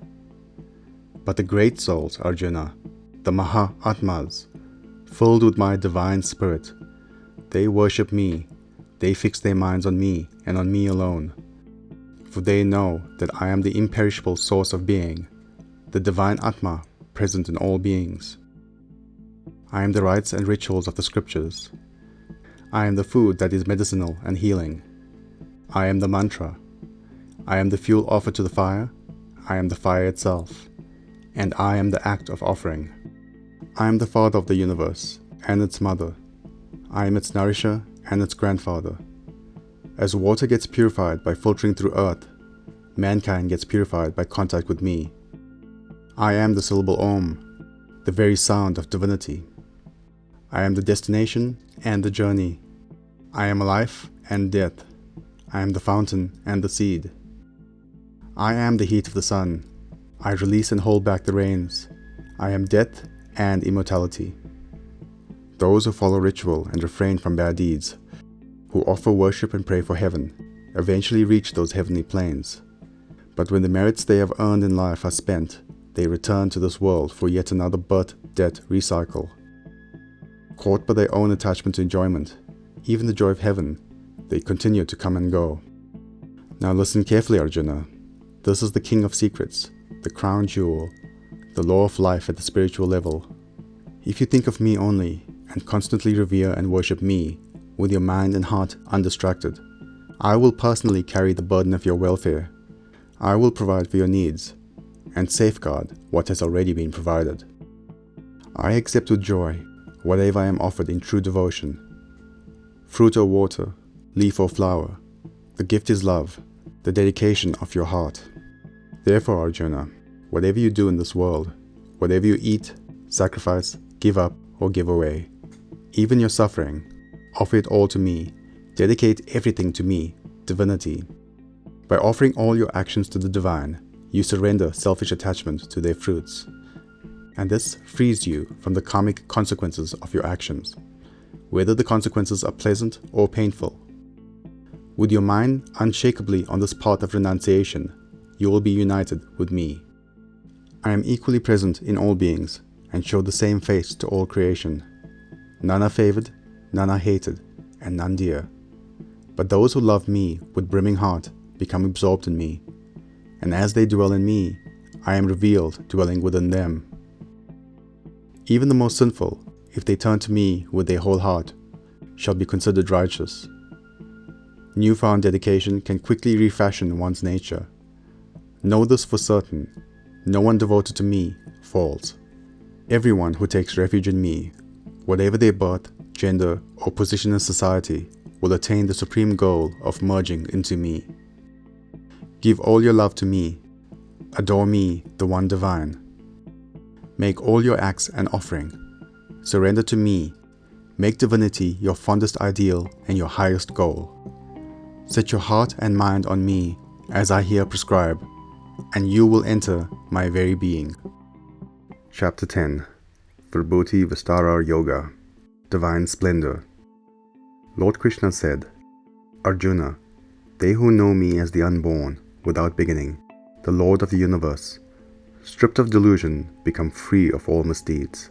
But the great souls, Arjuna, the Maha-Atmas, filled with my divine spirit, they worship me, they fix their minds on me and on me alone. For they know that I am the imperishable source of being, the divine Atma present in all beings. I am the rites and rituals of the scriptures. I am the food that is medicinal and healing. I am the mantra. I am the fuel offered to the fire. I am the fire itself. And I am the act of offering. I am the father of the universe and its mother. I am its nourisher and its grandfather. As water gets purified by filtering through earth, mankind gets purified by contact with me. I am the syllable Om, the very sound of divinity. I am the destination and the journey. I am life and death. I am the fountain and the seed. I am the heat of the sun. I release and hold back the rains. I am death and immortality. Those who follow ritual and refrain from bad deeds, who offer worship and pray for heaven, eventually reach those heavenly planes. But when the merits they have earned in life are spent, they return to this world for yet another birth, death, recycle. Caught by their own attachment to enjoyment, even the joy of heaven, they continue to come and go. Now listen carefully, Arjuna. This is the king of secrets, the crown jewel, the law of life at the spiritual level. If you think of me only, and constantly revere and worship me, with your mind and heart undistracted, I will personally carry the burden of your welfare. I will provide for your needs, and safeguard what has already been provided. I accept with joy whatever I am offered in true devotion. Fruit or water, leaf or flower, the gift is love, the dedication of your heart. Therefore, Arjuna, whatever you do in this world, whatever you eat, sacrifice, give up, or give away, even your suffering, offer it all to me, dedicate everything to me, Divinity. By offering all your actions to the divine, you surrender selfish attachment to their fruits, and this frees you from the karmic consequences of your actions, whether the consequences are pleasant or painful. With your mind unshakably on this path of renunciation, you will be united with me. I am equally present in all beings and show the same face to all creation. None are favored, none are hated, and none dear. But those who love me with brimming heart become absorbed in me, and as they dwell in me, I am revealed dwelling within them. Even the most sinful, if they turn to me with their whole heart, shall be considered righteous. Newfound dedication can quickly refashion one's nature. Know this for certain, no one devoted to me falls. Everyone who takes refuge in me, whatever their birth, gender, or position in society, will attain the supreme goal of merging into me. Give all your love to me. Adore me, the one divine. Make all your acts an offering. Surrender to me. Make divinity your fondest ideal and your highest goal. Set your heart and mind on me, as I here prescribe, and you will enter my very being. Chapter 10. Vibhuti Vistara Yoga, Divine Splendor. Lord Krishna said, Arjuna, they who know me as the unborn, without beginning, the Lord of the universe, stripped of delusion, become free of all misdeeds.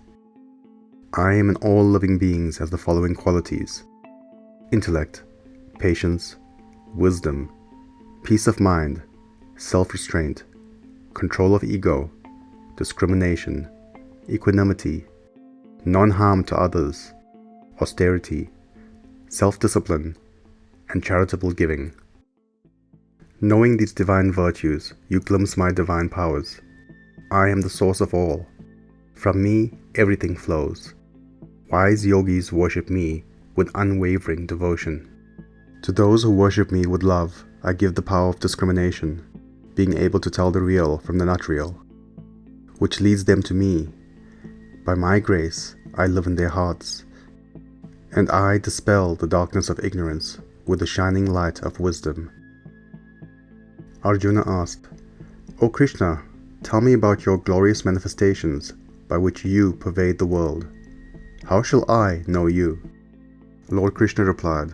I am in all living beings has the following qualities: intellect, patience, wisdom, peace of mind, self-restraint, control of ego, discrimination, equanimity, non-harm to others, austerity, self-discipline, and charitable giving. Knowing these divine virtues, you glimpse my divine powers. I am the source of all. From me, everything flows. Wise yogis worship me with unwavering devotion. To those who worship me with love, I give the power of discrimination, being able to tell the real from the not real, which leads them to me. By my grace, I live in their hearts, and I dispel the darkness of ignorance with the shining light of wisdom. Arjuna asked, O Krishna, tell me about your glorious manifestations by which you pervade the world. How shall I know you? Lord Krishna replied,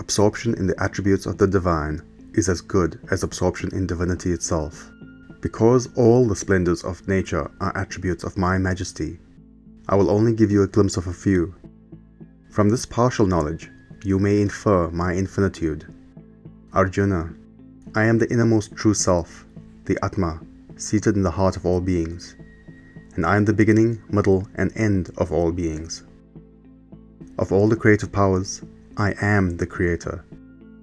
absorption in the attributes of the divine is as good as absorption in divinity itself. Because all the splendors of nature are attributes of my majesty, I will only give you a glimpse of a few. From this partial knowledge, you may infer my infinitude. Arjuna, I am the innermost true self, the Atma, seated in the heart of all beings, and I am the beginning, middle, and end of all beings. Of all the creative powers, I am the creator.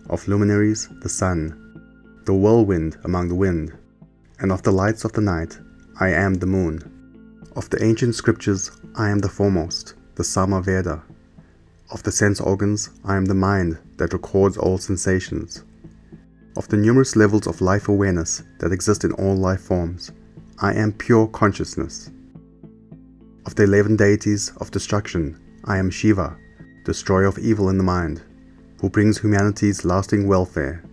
Of luminaries, the sun, the whirlwind among the wind, and of the lights of the night, I am the moon. Of the ancient scriptures, I am the foremost, the Sama-Veda. Of the sense organs, I am the mind that records all sensations. Of the numerous levels of life awareness that exist in all life forms, I am pure consciousness. Of the 11 deities of destruction, I am Shiva, destroyer of evil in the mind, who brings humanity's lasting welfare.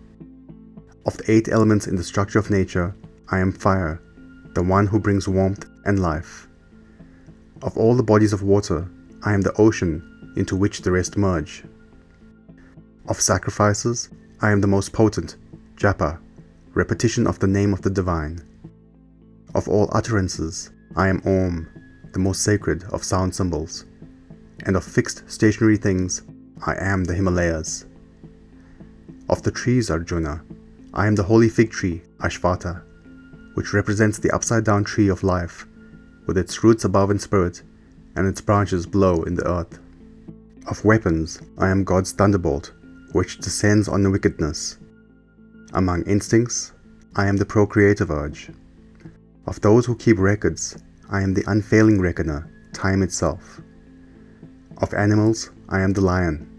Of the 8 elements in the structure of nature, I am fire, the one who brings warmth and life. Of all the bodies of water, I am the ocean into which the rest merge. Of sacrifices, I am the most potent, japa, repetition of the name of the divine. Of all utterances, I am Om, the most sacred of sound symbols. And of fixed stationary things, I am the Himalayas. Of the trees, Arjuna, I am the holy fig tree, Ashvata, which represents the upside-down tree of life, with its roots above in spirit and its branches below in the earth. Of weapons, I am God's thunderbolt, which descends on the wickedness. Among instincts, I am the procreative urge. Of those who keep records, I am the unfailing reckoner, time itself. Of animals, I am the lion.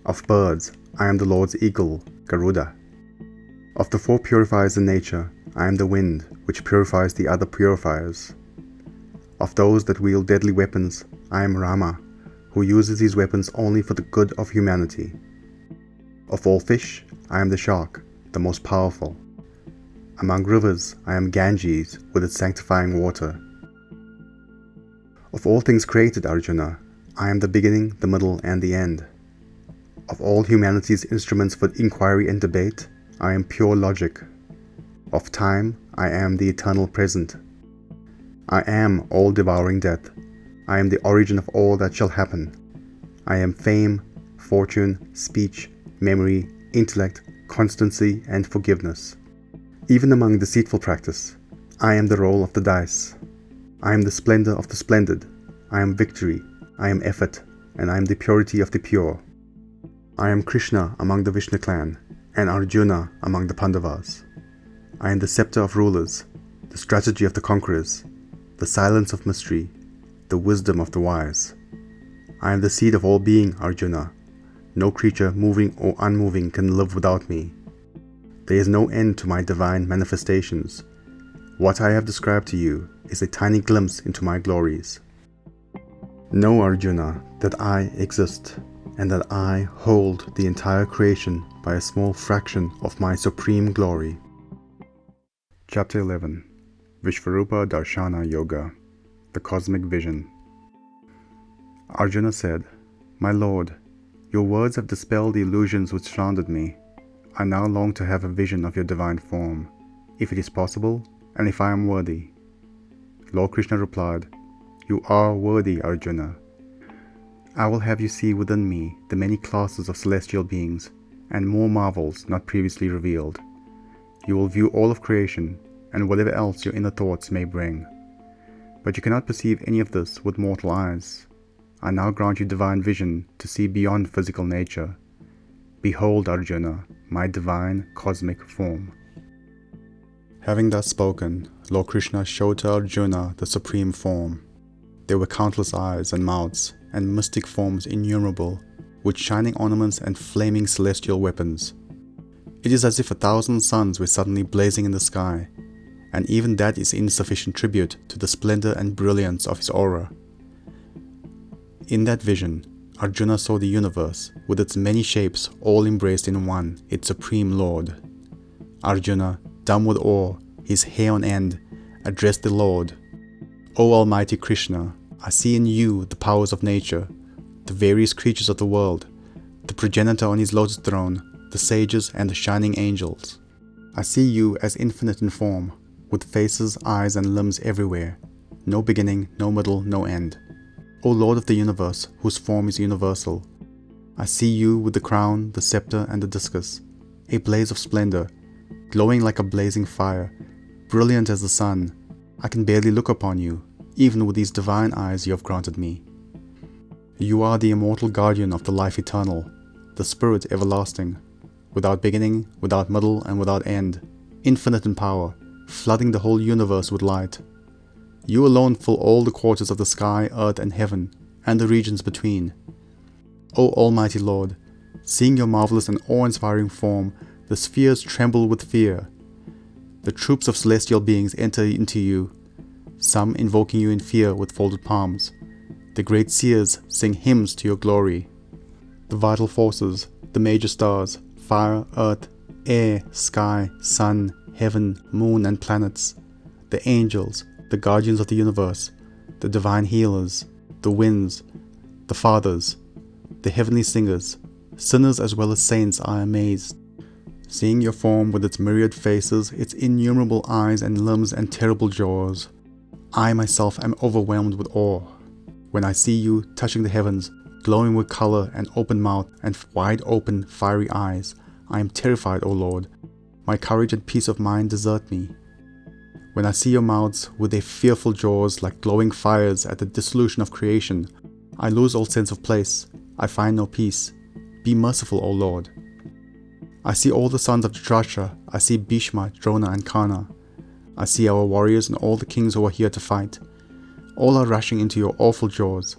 Of birds, I am the Lord's eagle, Garuda. Of the 4 purifiers in nature, I am the wind, which purifies the other purifiers. Of those that wield deadly weapons, I am Rama, who uses these weapons only for the good of humanity. Of all fish, I am the shark, the most powerful. Among rivers, I am Ganges with its sanctifying water. Of all things created, Arjuna, I am the beginning, the middle, and the end. Of all humanity's instruments for inquiry and debate, I am pure logic. Of time, I am the eternal present. I am all-devouring death. I am the origin of all that shall happen. I am fame, fortune, speech, memory, intellect, constancy, and forgiveness. Even among deceitful practice, I am the roll of the dice. I am the splendor of the splendid. I am victory. I am effort, and I am the purity of the pure. I am Krishna among the Vishnu clan, and Arjuna among the Pandavas. I am the scepter of rulers, the strategy of the conquerors, the silence of mystery, the wisdom of the wise. I am the seed of all being, Arjuna. No creature, moving or unmoving, can live without me. There is no end to my divine manifestations. What I have described to you is a tiny glimpse into my glories. Know, Arjuna, that I exist, and that I hold the entire creation by a small fraction of my supreme glory. Chapter 11. Vishvarupa Darshana Yoga, the Cosmic Vision. Arjuna said, "My Lord, your words have dispelled the illusions which surrounded me. I now long to have a vision of your divine form, if it is possible, and if I am worthy." Lord Krishna replied, "You are worthy, Arjuna. I will have you see within me the many classes of celestial beings, and more marvels not previously revealed. You will view all of creation, and whatever else your inner thoughts may bring. But you cannot perceive any of this with mortal eyes. I now grant you divine vision to see beyond physical nature. Behold, Arjuna, my divine cosmic form." Having thus spoken, Lord Krishna showed to Arjuna the supreme form. There were countless eyes and mouths, and mystic forms innumerable, with shining ornaments and flaming celestial weapons. It is as if 1,000 suns were suddenly blazing in the sky, and even that is insufficient tribute to the splendor and brilliance of his aura. In that vision, Arjuna saw the universe, with its many shapes all embraced in one, its supreme Lord. Arjuna, dumb with awe, his hair on end, addressed the Lord. "O Almighty Krishna, I see in you the powers of nature, the various creatures of the world, the progenitor on his lotus throne, the sages and the shining angels. I see you as infinite in form, with faces, eyes, and limbs everywhere, no beginning, no middle, no end. O Lord of the universe, whose form is universal, I see you with the crown, the scepter, and the discus, a blaze of splendor, glowing like a blazing fire, brilliant as the sun. I can barely look upon you, even with these divine eyes you have granted me. You are the immortal guardian of the life eternal, the spirit everlasting, without beginning, without middle, and without end, infinite in power, flooding the whole universe with light. You alone fill all the quarters of the sky, earth, and heaven, and the regions between. O Almighty Lord, seeing your marvelous and awe-inspiring form, the spheres tremble with fear. The troops of celestial beings enter into you, some invoking you in fear with folded palms. The great seers sing hymns to your glory. The vital forces, the major stars, fire, earth, air, sky, sun, heaven, moon, and planets, the angels, the guardians of the universe, the divine healers, the winds, the fathers, the heavenly singers, sinners as well as saints are amazed. Seeing your form with its myriad faces, its innumerable eyes and limbs and terrible jaws, I myself am overwhelmed with awe. When I see you touching the heavens, glowing with color and open mouth and wide open fiery eyes, I am terrified, O Lord. My courage and peace of mind desert me. When I see your mouths with their fearful jaws like glowing fires at the dissolution of creation, I lose all sense of place. I find no peace. Be merciful, O Lord. I see all the sons of Dhritarashtra. I see Bhishma, Drona, and Karna. I see our warriors and all the kings who are here to fight. All are rushing into your awful jaws.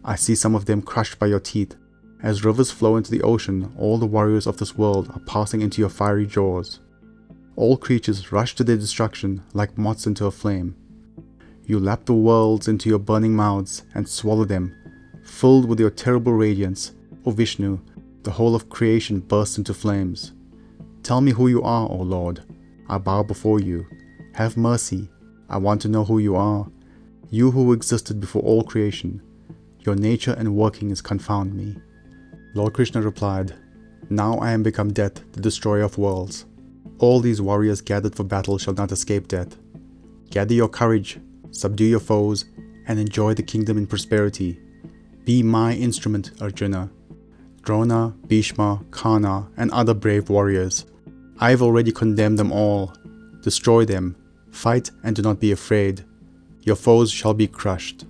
I see some of them crushed by your teeth. As rivers flow into the ocean, all the warriors of this world are passing into your fiery jaws. All creatures rush to their destruction like moths into a flame. You lap the worlds into your burning mouths and swallow them. Filled with your terrible radiance, O Vishnu, the whole of creation bursts into flames. Tell me who you are, O Lord. I bow before you. Have mercy. I want to know who you are. You who existed before all creation. Your nature and workings confound me. Lord Krishna replied, Now I am become death, the destroyer of worlds. All these warriors gathered for battle shall not escape death. Gather your courage, subdue your foes, and enjoy the kingdom in prosperity. Be my instrument, Arjuna. Drona, Bhishma, Karna, and other brave warriors. I have already condemned them all. Destroy them. Fight and do not be afraid. Your foes shall be crushed.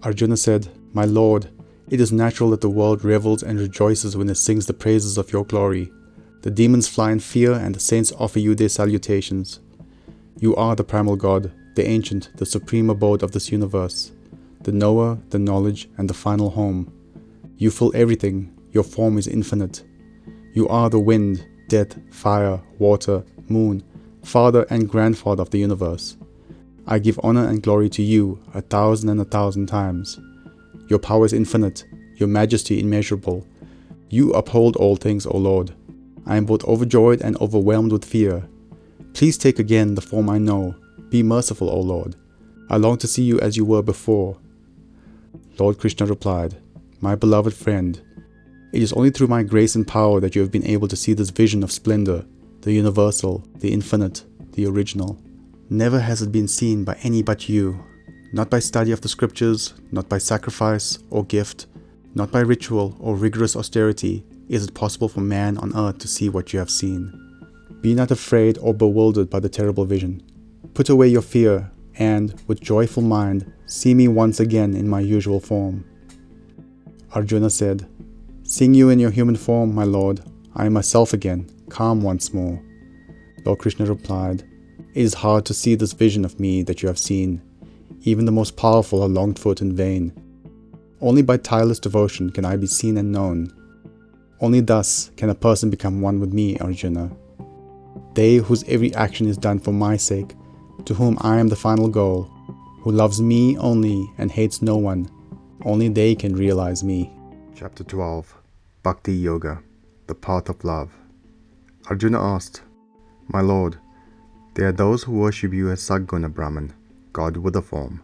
Arjuna said, My Lord, it is natural that the world revels and rejoices when it sings the praises of your glory. The demons fly in fear and the saints offer you their salutations. You are the primal God, the ancient, the supreme abode of this universe, the knower, the knowledge, and the final home. You fill everything. Your form is infinite. You are the wind, death, fire, water, moon, father and grandfather of the universe. I give honor and glory to you 1,000 and 1,000 times. Your power is infinite, your majesty immeasurable. You uphold all things, O Lord. I am both overjoyed and overwhelmed with fear. Please take again the form I know. Be merciful, O Lord. I long to see you as you were before. Lord Krishna replied, My beloved friend, it is only through my grace and power that you have been able to see this vision of splendor, the universal, the infinite, the original. Never has it been seen by any but you. Not by study of the scriptures, not by sacrifice or gift, not by ritual or rigorous austerity is it possible for man on earth to see what you have seen. Be not afraid or bewildered by the terrible vision. Put away your fear and, with joyful mind, see me once again in my usual form. Arjuna said, Seeing you in your human form, my lord, I am myself again, calm once more. Lord Krishna replied, It is hard to see this vision of me that you have seen. Even the most powerful are longed for it in vain. Only by tireless devotion can I be seen and known. Only thus can a person become one with me, Arjuna. They whose every action is done for my sake, to whom I am the final goal, who loves me only and hates no one, only they can realize me. Chapter 12 Bhakti Yoga, the Path of Love. Arjuna asked, My Lord, there are those who worship you as Saguna Brahman, God with a form,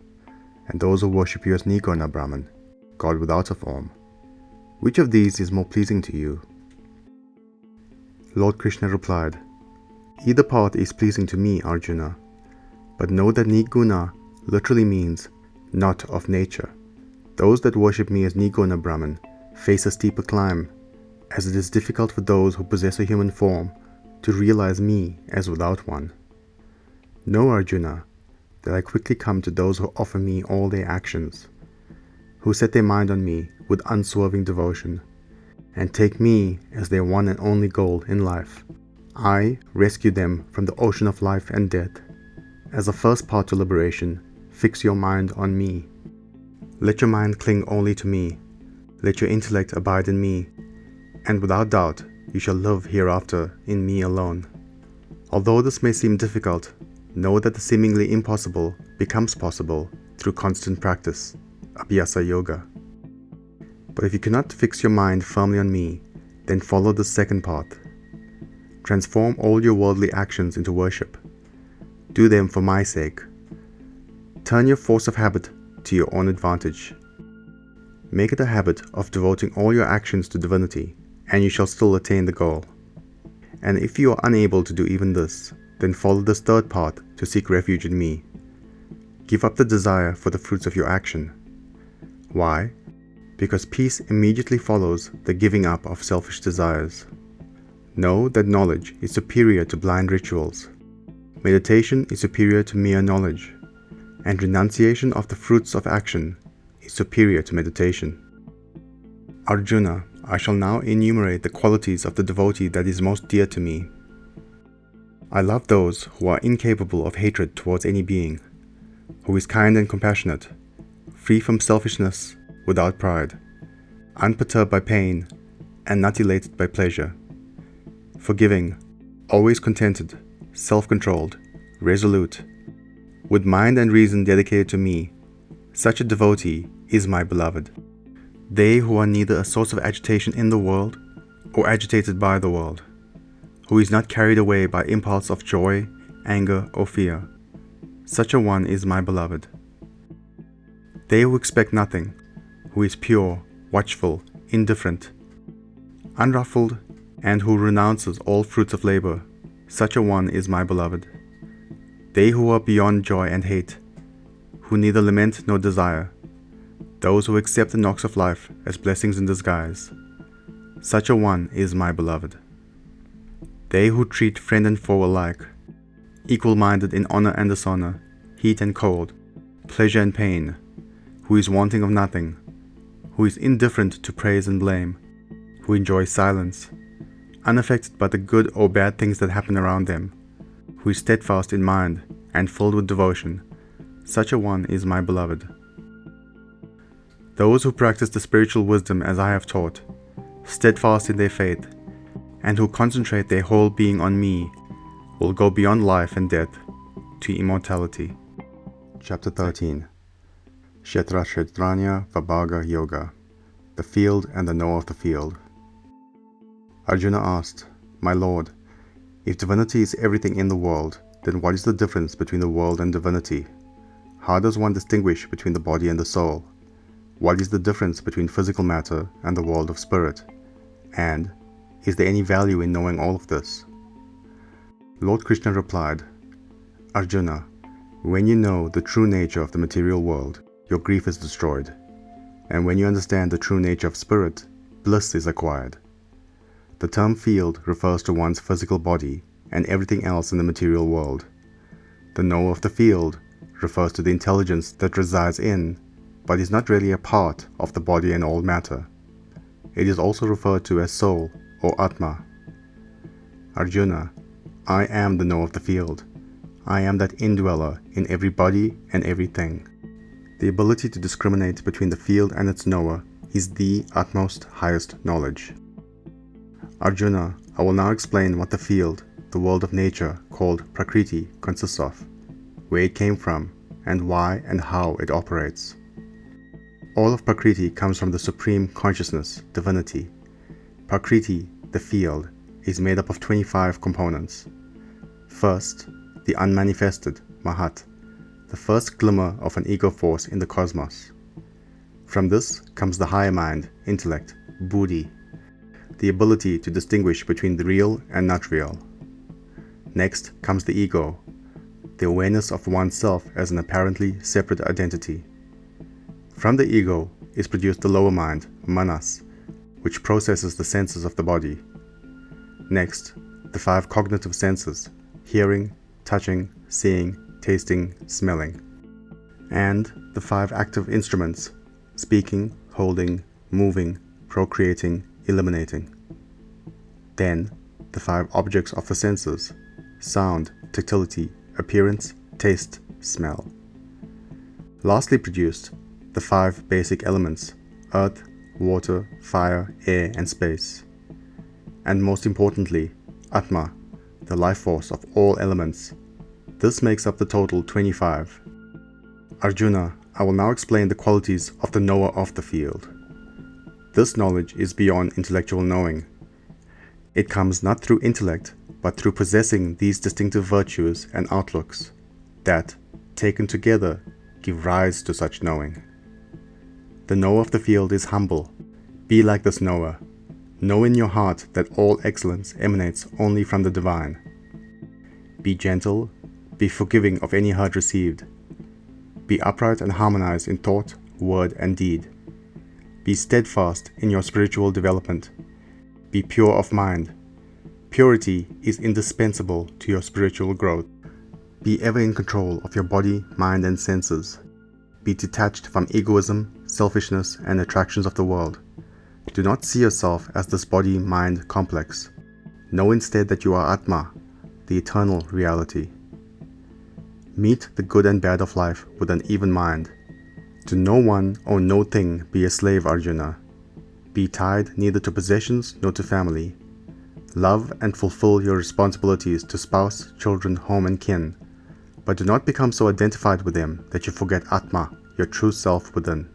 and those who worship you as Niguna Brahman, God without a form. Which of these is more pleasing to you? Lord Krishna replied, Either path is pleasing to me, Arjuna, but know that Niguna literally means not of nature. Those that worship me as Niguna Brahman face a steeper climb, as it is difficult for those who possess a human form to realize me as without one. Know, Arjuna, that I quickly come to those who offer me all their actions, who set their mind on me with unswerving devotion, and take me as their one and only goal in life. I rescue them from the ocean of life and death. As a first path to liberation, fix your mind on me. Let your mind cling only to me. Let your intellect abide in me, and without doubt you shall live hereafter in me alone. Although this may seem difficult, know that the seemingly impossible becomes possible through constant practice, Abhyasa Yoga. But if you cannot fix your mind firmly on me, Then follow the second path. Transform all your worldly actions into worship. Do them for my sake. Turn your force of habit to your own advantage. Make it a habit of devoting all your actions to divinity, and you shall still attain the goal. And if you are unable to do even this, then follow this third path to seek refuge in me. Give up the desire for the fruits of your action. Why? Because peace immediately follows the giving up of selfish desires. Know that knowledge is superior to blind rituals. Meditation is superior to mere knowledge, and renunciation of the fruits of action is superior to meditation. Arjuna, I shall now enumerate the qualities of the devotee that is most dear to me. I love those who are incapable of hatred towards any being, who is kind and compassionate, free from selfishness, without pride, unperturbed by pain, and not elated by pleasure, forgiving, always contented, self-controlled, resolute, with mind and reason dedicated to me. Such a devotee is my beloved. They who are neither a source of agitation in the world or agitated by the world, who is not carried away by impulse of joy, anger, or fear. Such a one is my beloved. They who expect nothing, who is pure, watchful, indifferent, unruffled, and who renounces all fruits of labor. Such a one is my beloved. They who are beyond joy and hate, who neither lament nor desire, those who accept the knocks of life as blessings in disguise. Such a one is my beloved. They who treat friend and foe alike, equal-minded in honor and dishonor, heat and cold, pleasure and pain, who is wanting of nothing, who is indifferent to praise and blame, who enjoys silence, unaffected by the good or bad things that happen around them, who is steadfast in mind and filled with devotion. Such a one is my beloved. Those who practice the spiritual wisdom as I have taught, steadfast in their faith, and who concentrate their whole being on me, will go beyond life and death to immortality. Chapter 13. Ksetrajna Yoga, the field and the knower of the field. Arjuna asked, My Lord, if divinity is everything in the world, then what is the difference between the world and divinity? How does one distinguish between the body and the soul? What is the difference between physical matter and the world of spirit? And is there any value in knowing all of this? Lord Krishna replied, Arjuna, when you know the true nature of the material world, your grief is destroyed. And when you understand the true nature of spirit, bliss is acquired. The term field refers to one's physical body and everything else in the material world. The knower of the field refers to the intelligence that resides in, but is not really a part of the body and all matter. It is also referred to as soul or Atma. Arjuna, I am the knower of the field. I am that indweller in every body and everything. The ability to discriminate between the field and its knower is the utmost highest knowledge. Arjuna, I will now explain what the field, the world of nature called Prakriti, consists of, where it came from, and why and how it operates. All of Prakriti comes from the Supreme Consciousness, Divinity. Prakriti, the field, is made up of 25 components. First, the unmanifested, Mahat, the first glimmer of an ego force in the cosmos. From this comes the higher mind, intellect, Buddhi, the ability to distinguish between the real and not real. Next comes the ego, the awareness of oneself as an apparently separate identity. From the ego is produced the lower mind, Manas, which processes the senses of the body. Next, the 5 cognitive senses, hearing, touching, seeing, tasting, smelling. And the 5 active instruments, speaking, holding, moving, procreating, eliminating. Then, the 5 objects of the senses, sound, tactility, appearance, taste, smell. Lastly produced, the 5 basic elements, earth, water, fire, air, and space. And most importantly, Atma, the life force of all elements. This makes up the total 25. Arjuna, I will now explain the qualities of the knower of the field. This knowledge is beyond intellectual knowing. It comes not through intellect, but through possessing these distinctive virtues and outlooks that, taken together, give rise to such knowing. The knower of the field is humble. Be like this knower. Know in your heart that all excellence emanates only from the divine. Be gentle, be forgiving of any hurt received. Be upright and harmonized in thought, word, and deed. Be steadfast in your spiritual development. Be pure of mind. Purity is indispensable to your spiritual growth. Be ever in control of your body, mind, and senses. Be detached from egoism, selfishness, and attractions of the world. Do not see yourself as this body-mind complex. Know instead that you are Atma, the eternal reality. Meet the good and bad of life with an even mind. To no one or no thing be a slave, Arjuna. Be tied neither to possessions nor to family. Love and fulfill your responsibilities to spouse, children, home, and kin, but do not become so identified with them that you forget Atma, your true self within.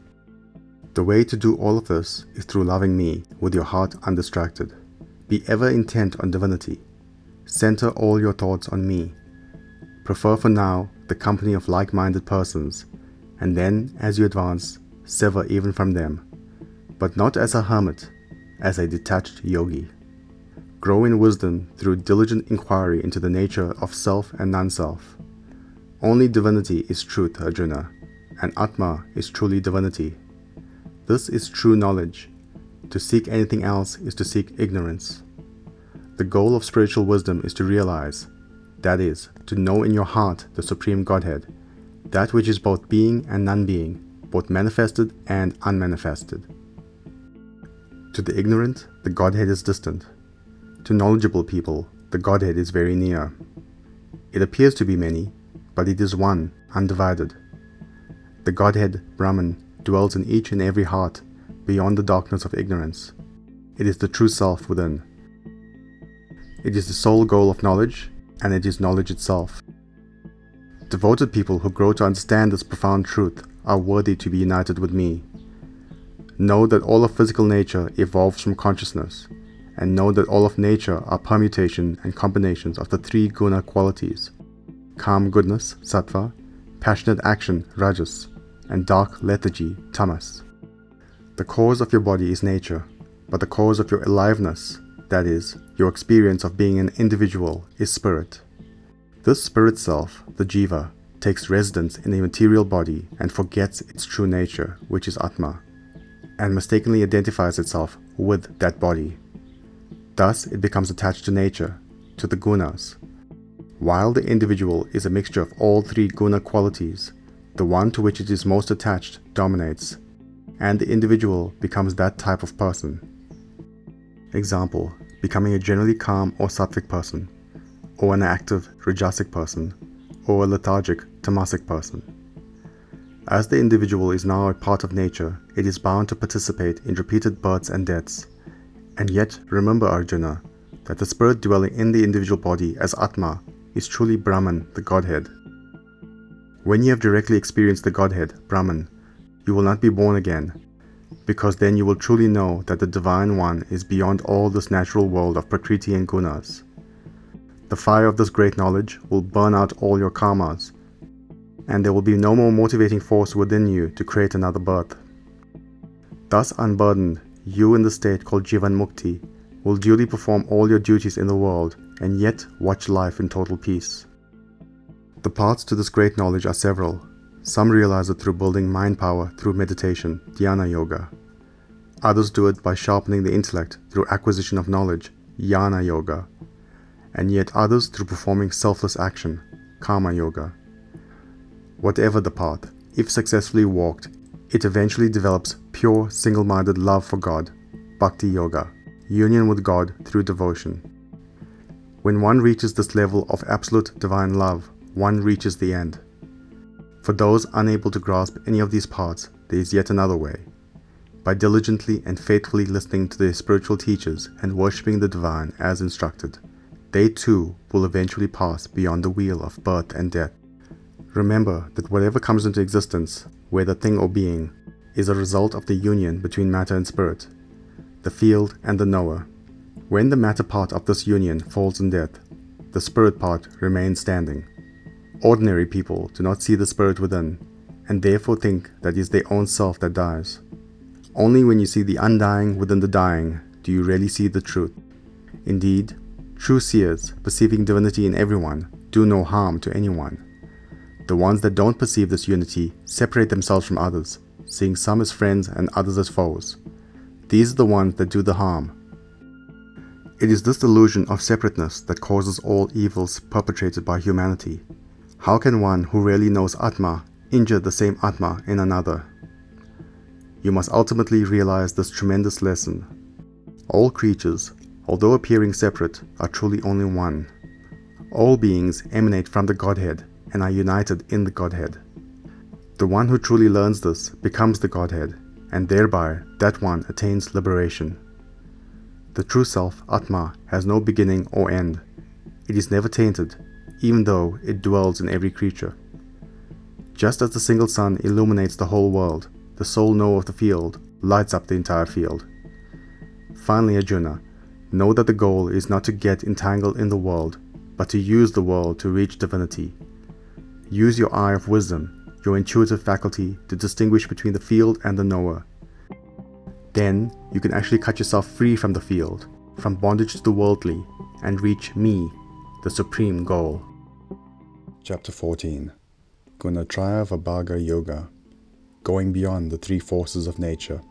The way to do all of this is through loving me with your heart undistracted. Be ever intent on divinity. Center all your thoughts on me. Prefer for now the company of like-minded persons, and then, as you advance, sever even from them, but not as a hermit, as a detached yogi. Grow in wisdom through diligent inquiry into the nature of self and non-self. Only divinity is truth, Arjuna, and Atma is truly divinity. This is true knowledge. To seek anything else is to seek ignorance. The goal of spiritual wisdom is to realize, that is, to know in your heart the Supreme Godhead, that which is both being and non-being, both manifested and unmanifested. To the ignorant, the Godhead is distant. To knowledgeable people, the Godhead is very near. It appears to be many, but it is one, undivided. The Godhead, Brahman, dwells in each and every heart, beyond the darkness of ignorance. It is the true self within. It is the sole goal of knowledge, and it is knowledge itself. Devoted people who grow to understand this profound truth are worthy to be united with me. Know that all of physical nature evolves from consciousness, and know that all of nature are permutation and combinations of the three guna qualities: calm goodness, sattva, passionate action, rajas, and dark lethargy, tamas. The cause of your body is nature, but the cause of your aliveness, that is, your experience of being an individual, is spirit. This spirit self, the jiva, takes residence in a material body and forgets its true nature, which is Atma, and mistakenly identifies itself with that body. Thus it becomes attached to nature, to the gunas. While the individual is a mixture of all three guna qualities, the one to which it is most attached dominates, and the individual becomes that type of person. Example, becoming a generally calm or sattvic person, or an active rajasic person, or a lethargic tamasic person. As the individual is now a part of nature, it is bound to participate in repeated births and deaths. And yet, remember, Arjuna, that the spirit dwelling in the individual body as Atma is truly Brahman, the Godhead. When you have directly experienced the Godhead, Brahman, you will not be born again, because then you will truly know that the Divine One is beyond all this natural world of Prakriti and Gunas. The fire of this great knowledge will burn out all your karmas, and there will be no more motivating force within you to create another birth. Thus unburdened, you in the state called Jivan Mukti will duly perform all your duties in the world and yet watch life in total peace. The paths to this great knowledge are several. Some realize it through building mind power through meditation, Dhyana Yoga. Others do it by sharpening the intellect through acquisition of knowledge, Jnana Yoga. And yet others through performing selfless action, Karma Yoga. Whatever the path, if successfully walked, it eventually develops pure, single-minded love for God, Bhakti Yoga, union with God through devotion. When one reaches this level of absolute divine love, one reaches the end. For those unable to grasp any of these paths, there is yet another way. By diligently and faithfully listening to their spiritual teachers and worshipping the divine as instructed, they too will eventually pass beyond the wheel of birth and death. Remember that whatever comes into existence, whether thing or being, is a result of the union between matter and spirit, the field and the knower. When the matter part of this union falls in death, the spirit part remains standing. Ordinary people do not see the spirit within, and therefore think that it is their own self that dies. Only when you see the undying within the dying do you really see the truth. Indeed, true seers, perceiving divinity in everyone, do no harm to anyone. The ones that don't perceive this unity separate themselves from others, seeing some as friends and others as foes. These are the ones that do the harm. It is this delusion of separateness that causes all evils perpetrated by humanity. How can one who really knows Atma injure the same Atma in another? You must ultimately realize this tremendous lesson. All creatures, although appearing separate, are truly only one. All beings emanate from the Godhead and are united in the Godhead. The one who truly learns this becomes the Godhead, and thereby that one attains liberation. The true self, Atma, has no beginning or end. It is never tainted, even though it dwells in every creature. Just as the single sun illuminates the whole world, the sole knower of the field lights up the entire field. Finally, Arjuna, know that the goal is not to get entangled in the world, but to use the world to reach divinity. Use your eye of wisdom, your intuitive faculty, to distinguish between the field and the knower. Then you can actually cut yourself free from the field, from bondage to the worldly, and reach me, the supreme goal. Chapter 14. Gunātraya-Vibhaga Yoga, going beyond the three forces of nature.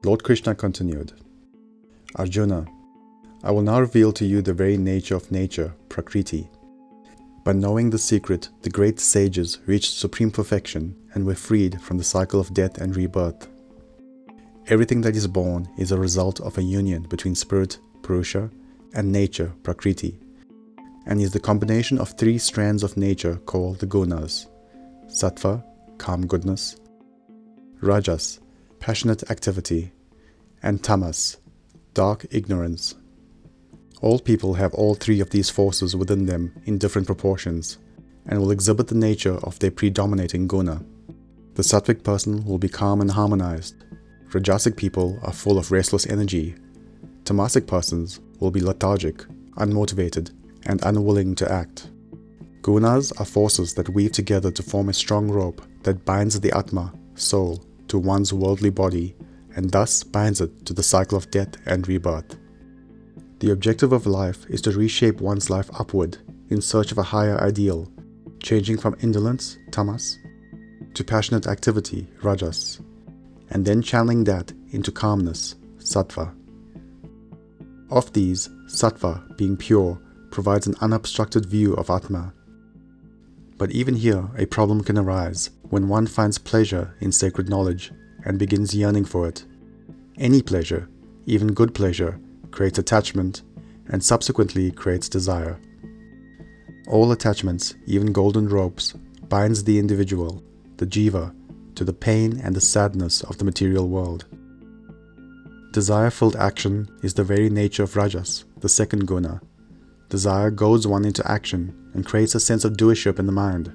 Lord Krishna continued, Arjuna, I will now reveal to you the very nature of nature, Prakriti. By knowing the secret, the great sages reached supreme perfection and were freed from the cycle of death and rebirth. Everything that is born is a result of a union between spirit, Purusha, and nature, Prakriti, and is the combination of three strands of nature called the gunas: Sattva, calm goodness; Rajas, passionate activity; and Tamas, dark ignorance. All people have all three of these forces within them in different proportions, and will exhibit the nature of their predominating guna. The sattvic person will be calm and harmonized. Rajasic people are full of restless energy. Tamasic persons will be lethargic, unmotivated, and unwilling to act. Gunas are forces that weave together to form a strong rope that binds the Atma, soul, to one's worldly body, and thus binds it to the cycle of death and rebirth. The objective of life is to reshape one's life upward in search of a higher ideal, changing from indolence, tamas, to passionate activity, rajas, and then channeling that into calmness, sattva. Of these, sattva, being pure, provides an unobstructed view of Atma. But even here, a problem can arise when one finds pleasure in sacred knowledge and begins yearning for it. Any pleasure, even good pleasure, creates attachment and subsequently creates desire. All attachments, even golden ropes, binds the individual, the jiva, to the pain and the sadness of the material world. Desire-filled action is the very nature of rajas, the second guna. Desire goads one into action and creates a sense of doership in the mind.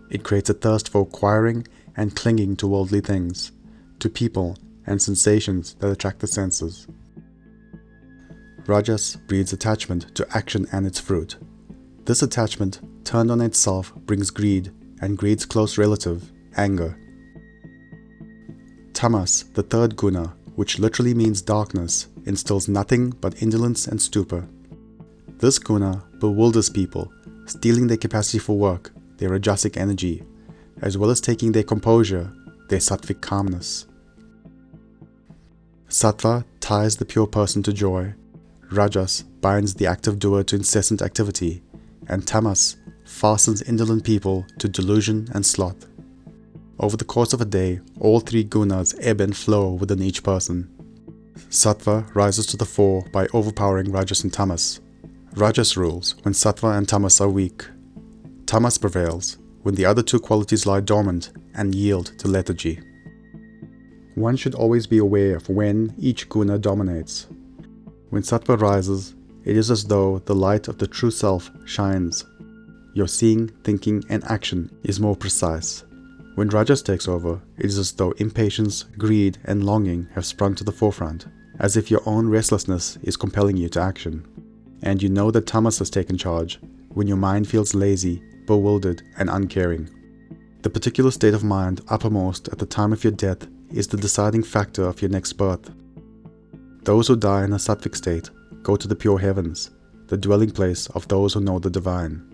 It creates a thirst for acquiring and clinging to worldly things, to people and sensations that attract the senses. Rajas breeds attachment to action and its fruit. This attachment, turned on itself, brings greed, and greed's close relative, anger. Tamas, the third guna, which literally means darkness, instills nothing but indolence and stupor. This guna bewilders people, stealing their capacity for work, their rajasic energy, as well as taking their composure, their sattvic calmness. Sattva ties the pure person to joy, Rajas binds the active doer to incessant activity, and Tamas fastens indolent people to delusion and sloth. Over the course of a day, all three gunas ebb and flow within each person. Sattva rises to the fore by overpowering Rajas and Tamas. Rajas rules when Sattva and Tamas are weak. Tamas prevails when the other two qualities lie dormant and yield to lethargy. One should always be aware of when each guna dominates. When Sattva rises, it is as though the light of the true self shines. Your seeing, thinking, and action is more precise. When Rajas takes over, it is as though impatience, greed, and longing have sprung to the forefront, as if your own restlessness is compelling you to action, and you know that tamas has taken charge when your mind feels lazy, bewildered, and uncaring. The particular state of mind uppermost at the time of your death is the deciding factor of your next birth. Those who die in a sattvic state go to the pure heavens, the dwelling place of those who know the divine.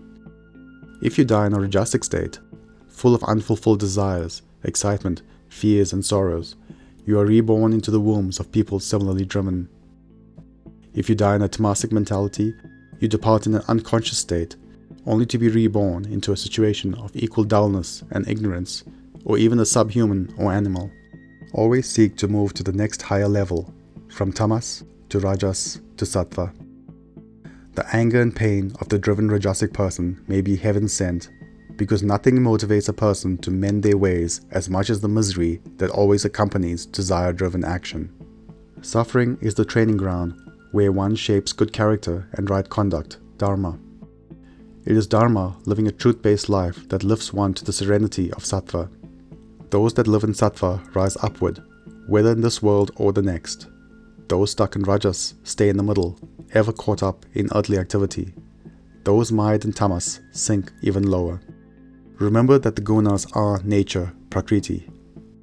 If you die in a rajasic state, full of unfulfilled desires, excitement, fears, and sorrows, you are reborn into the wombs of people similarly driven. If you die in a tamasic mentality, you depart in an unconscious state, only to be reborn into a situation of equal dullness and ignorance, or even a subhuman or animal. Always seek to move to the next higher level, from tamas to rajas to sattva. The anger and pain of the driven rajasic person may be heaven sent, because nothing motivates a person to mend their ways as much as the misery that always accompanies desire-driven action. Suffering is the training ground where one shapes good character and right conduct, dharma. It is dharma, living a truth-based life, that lifts one to the serenity of sattva. Those that live in sattva rise upward, whether in this world or the next. Those stuck in rajas stay in the middle, ever caught up in earthly activity. Those mired in tamas sink even lower. Remember that the gunas are nature, prakriti.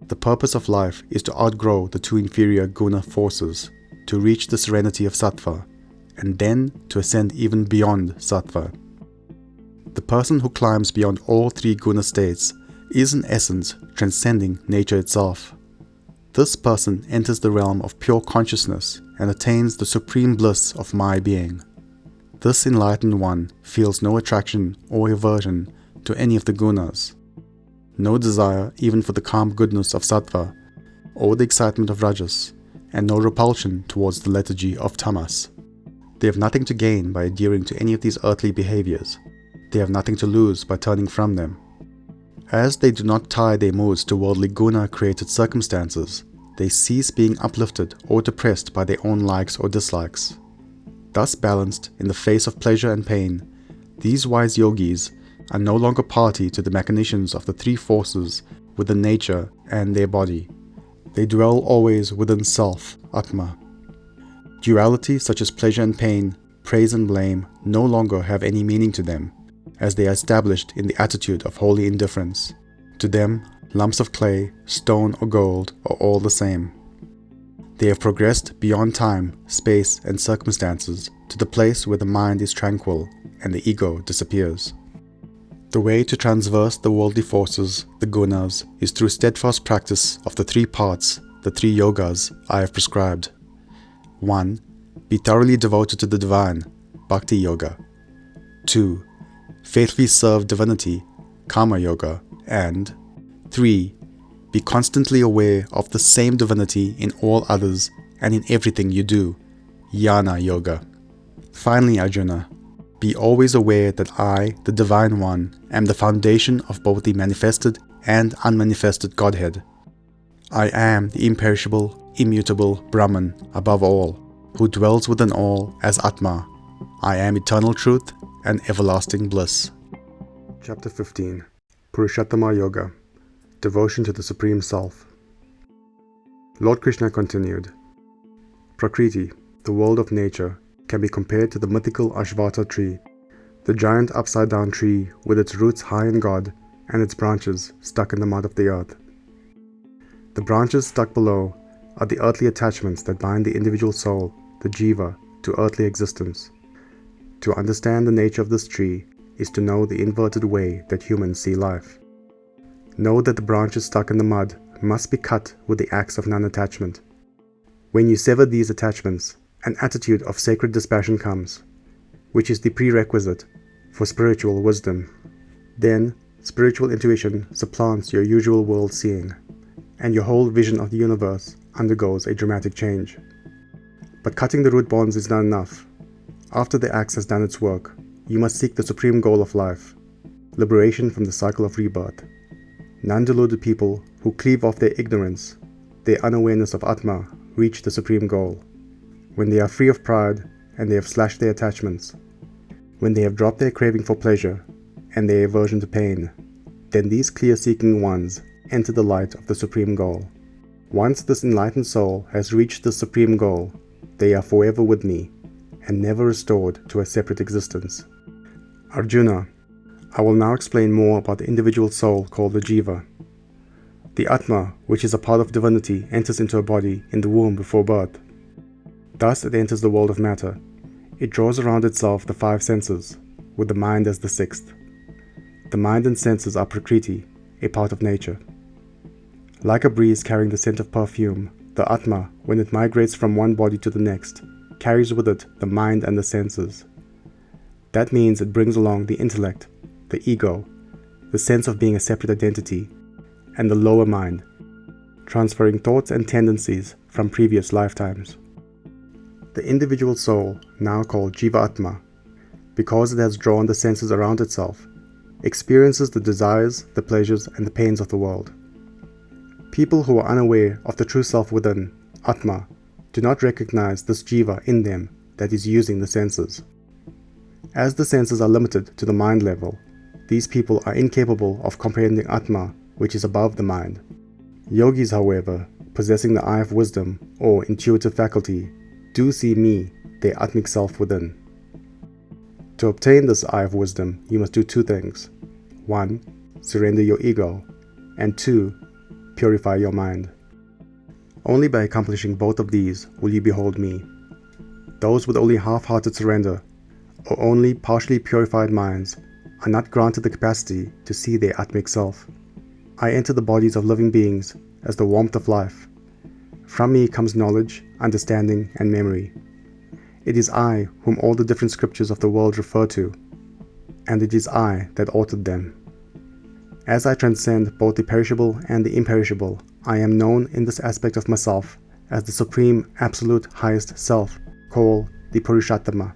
The purpose of life is to outgrow the two inferior guna forces, to reach the serenity of sattva, and then to ascend even beyond sattva. The person who climbs beyond all three guna states is in essence transcending nature itself. This person enters the realm of pure consciousness and attains the supreme bliss of my being. This enlightened one feels no attraction or aversion to any of the gunas, no desire even for the calm goodness of sattva or the excitement of rajas, and no repulsion towards the lethargy of tamas. They have nothing to gain by adhering to any of these earthly behaviors. They have nothing to lose by turning from them. As they do not tie their moods to worldly guna-created circumstances, they cease being uplifted or depressed by their own likes or dislikes. Thus balanced in the face of pleasure and pain, these wise yogis are no longer party to the machinations of the three forces within nature and their body. They dwell always within self, Atma. Duality such as pleasure and pain, praise and blame no longer have any meaning to them, as they are established in the attitude of holy indifference. To them, lumps of clay, stone or gold are all the same. They have progressed beyond time, space and circumstances to the place where the mind is tranquil and the ego disappears. The way to transverse the worldly forces, the gunas, is through steadfast practice of the three parts, the three yogas I have prescribed. 1. Be thoroughly devoted to the divine, Bhakti Yoga. 2. Faithfully serve divinity, Karma Yoga. And 3. Be constantly aware of the same divinity in all others and in everything you do, Jnana Yoga. Finally, Arjuna, be always aware that I, the Divine One, am the foundation of both the manifested and unmanifested Godhead. I am the imperishable, immutable Brahman above all, who dwells within all as Atma. I am eternal truth and everlasting bliss. Chapter 15. Purushottama Yoga, Devotion to the Supreme Self. Lord Krishna continued, Prakriti, the world of nature, can be compared to the mythical Ashvata tree, the giant upside-down tree with its roots high in God and its branches stuck in the mud of the earth. The branches stuck below are the earthly attachments that bind the individual soul, the jiva, to earthly existence. To understand the nature of this tree is to know the inverted way that humans see life. Know that the branches stuck in the mud must be cut with the axe of non-attachment. When you sever these attachments, an attitude of sacred dispassion comes, which is the prerequisite for spiritual wisdom. Then, spiritual intuition supplants your usual world seeing, and your whole vision of the universe undergoes a dramatic change. But cutting the root bonds is not enough. After the axe has done its work, you must seek the supreme goal of life, liberation from the cycle of rebirth. Non-deluded people who cleave off their ignorance, their unawareness of Atma, reach the supreme goal. When they are free of pride and they have slashed their attachments, when they have dropped their craving for pleasure and their aversion to pain, then these clear-seeking ones enter the light of the supreme goal. Once this enlightened soul has reached the supreme goal, they are forever with me, and never restored to a separate existence. Arjuna, I will now explain more about the individual soul called the Jiva. The Atma, which is a part of divinity, enters into a body in the womb before birth. Thus it enters the world of matter. It draws around itself the five senses, with the mind as the sixth. The mind and senses are Prakriti, a part of nature. Like a breeze carrying the scent of perfume, the Atma, when it migrates from one body to the next, carries with it the mind and the senses. That means it brings along the intellect, the ego, the sense of being a separate identity, and the lower mind, transferring thoughts and tendencies from previous lifetimes. The individual soul, now called Jiva Atma, because it has drawn the senses around itself, experiences the desires, the pleasures, and the pains of the world. People who are unaware of the true self within, Atma, do not recognize this Jiva in them that is using the senses. As the senses are limited to the mind level, these people are incapable of comprehending Atma, which is above the mind. Yogis, however, possessing the eye of wisdom or intuitive faculty, do see me, their Atmic self within. To obtain this eye of wisdom, you must do two things. 1. Surrender your ego, and 2. Purify your mind. Only by accomplishing both of these will you behold me. Those with only half-hearted surrender, or only partially purified minds, are not granted the capacity to see their Atmic self. I enter the bodies of living beings as the warmth of life. From me comes knowledge, understanding, and memory. It is I whom all the different scriptures of the world refer to, and it is I that authored them. As I transcend both the perishable and the imperishable, I am known in this aspect of myself as the supreme, absolute, highest self, called the Purushottama.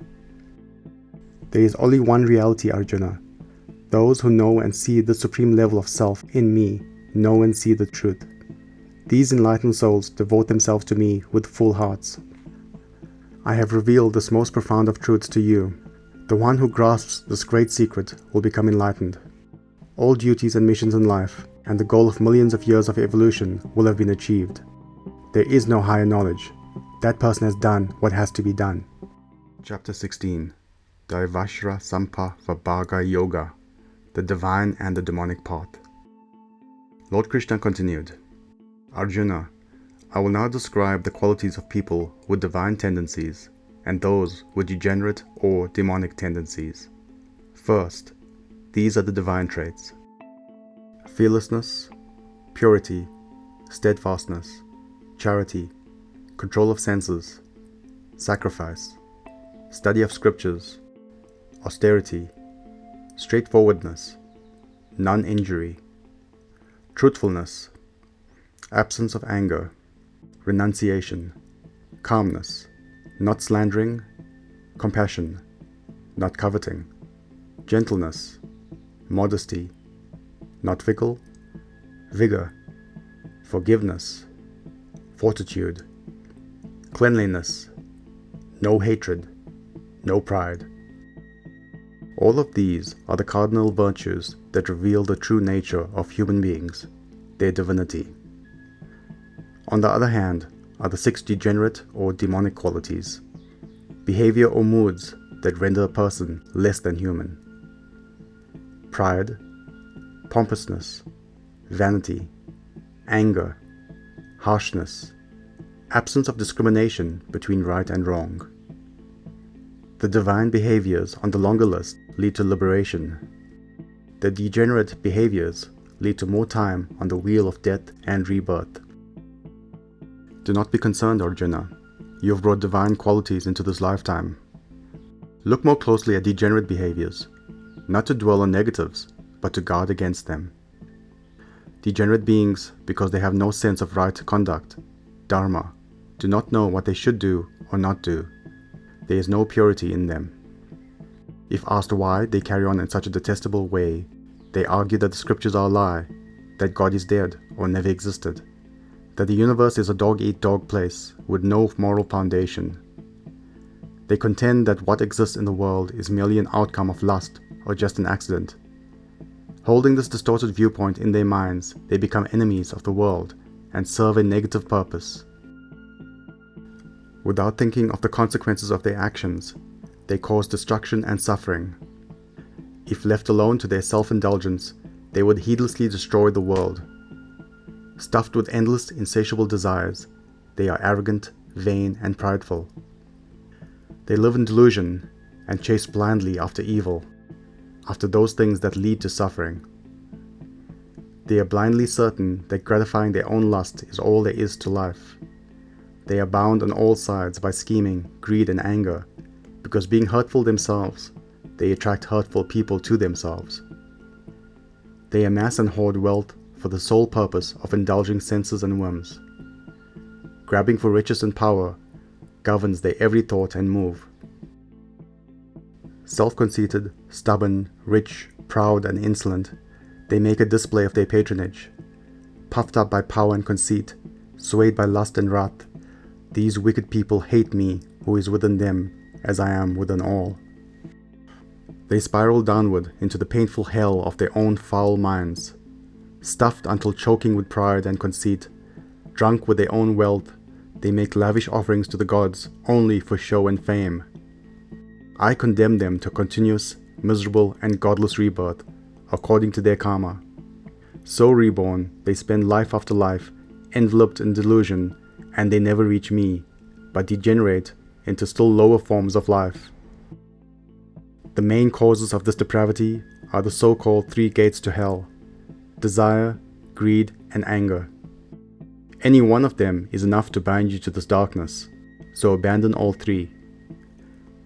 There is only one reality, Arjuna. Those who know and see the supreme level of self in me know and see the truth. These enlightened souls devote themselves to me with full hearts. I have revealed this most profound of truths to you. The one who grasps this great secret will become enlightened. All duties and missions in life, and the goal of millions of years of evolution will have been achieved. There is no higher knowledge. That person has done what has to be done. Chapter 16. Daivashra Sampavibhaga Yoga, the divine and the demonic path. Lord Krishna continued, Arjuna, I will now describe the qualities of people with divine tendencies and those with degenerate or demonic tendencies. First, these are the divine traits: fearlessness, purity, steadfastness, charity, control of senses, sacrifice, study of scriptures, austerity, straightforwardness, non-injury, truthfulness, absence of anger, renunciation, calmness, not slandering, compassion, not coveting, gentleness, modesty, not fickle, vigor, forgiveness, fortitude, cleanliness, no hatred, no pride. All of these are the cardinal virtues that reveal the true nature of human beings, their divinity. On the other hand are the 6 degenerate or demonic qualities, behavior or moods that render a person less than human: pride, pompousness, vanity, anger, harshness, absence of discrimination between right and wrong. The divine behaviors on the longer list lead to liberation. The degenerate behaviors lead to more time on the wheel of death and rebirth. Do not be concerned, Arjuna. You have brought divine qualities into this lifetime. Look more closely at degenerate behaviors, not to dwell on negatives, but to guard against them. Degenerate beings, because they have no sense of right conduct, dharma, do not know what they should do or not do. There is no purity in them. If asked why they carry on in such a detestable way, they argue that the scriptures are a lie, that God is dead or never existed, that the universe is a dog-eat-dog place with no moral foundation. They contend that what exists in the world is merely an outcome of lust or just an accident. Holding this distorted viewpoint in their minds, they become enemies of the world and serve a negative purpose. Without thinking of the consequences of their actions, they cause destruction and suffering. If left alone to their self-indulgence, they would heedlessly destroy the world. Stuffed with endless, insatiable desires, they are arrogant, vain, and prideful. They live in delusion and chase blindly after evil, after those things that lead to suffering. They are blindly certain that gratifying their own lust is all there is to life. They are bound on all sides by scheming, greed, and anger, because being hurtful themselves, they attract hurtful people to themselves. They amass and hoard wealth for the sole purpose of indulging senses and whims. Grabbing for riches and power governs their every thought and move. Self-conceited, stubborn, rich, proud, and insolent, they make a display of their patronage. Puffed up by power and conceit, swayed by lust and wrath, these wicked people hate me who is within them as I am within all. They spiral downward into the painful hell of their own foul minds. Stuffed until choking with pride and conceit, drunk with their own wealth, they make lavish offerings to the gods only for show and fame. I condemn them to continuous, miserable, and godless rebirth, according to their karma. So reborn, they spend life after life, enveloped in delusion, and they never reach me, but degenerate into still lower forms of life. The main causes of this depravity are the so-called three gates to hell: desire, greed, and anger. Any one of them is enough to bind you to this darkness, so abandon all three.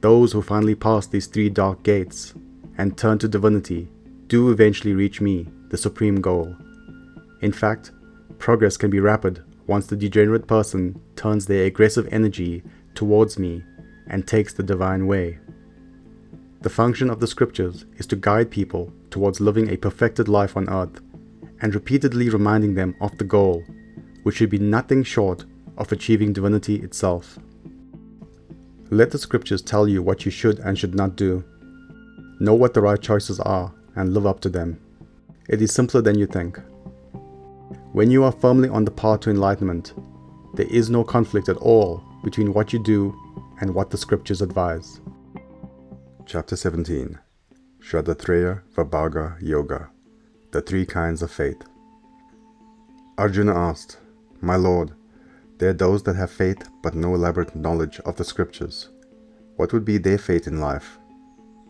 Those who finally pass these three dark gates and turn to divinity do eventually reach me, the supreme goal. In fact, progress can be rapid once the degenerate person turns their aggressive energy towards me and takes the divine way. The function of the scriptures is to guide people towards living a perfected life on earth and repeatedly reminding them of the goal, which should be nothing short of achieving divinity itself. Let the scriptures tell you what you should and should not do. Know what the right choices are and live up to them. It is simpler than you think. When you are firmly on the path to enlightenment, there is no conflict at all between what you do and what the scriptures advise. Chapter 17. Shraddhatraya-Vibhaga Yoga, the three kinds of faith. Arjuna asked, "My Lord, there are those that have faith but no elaborate knowledge of the scriptures. What would be their fate in life?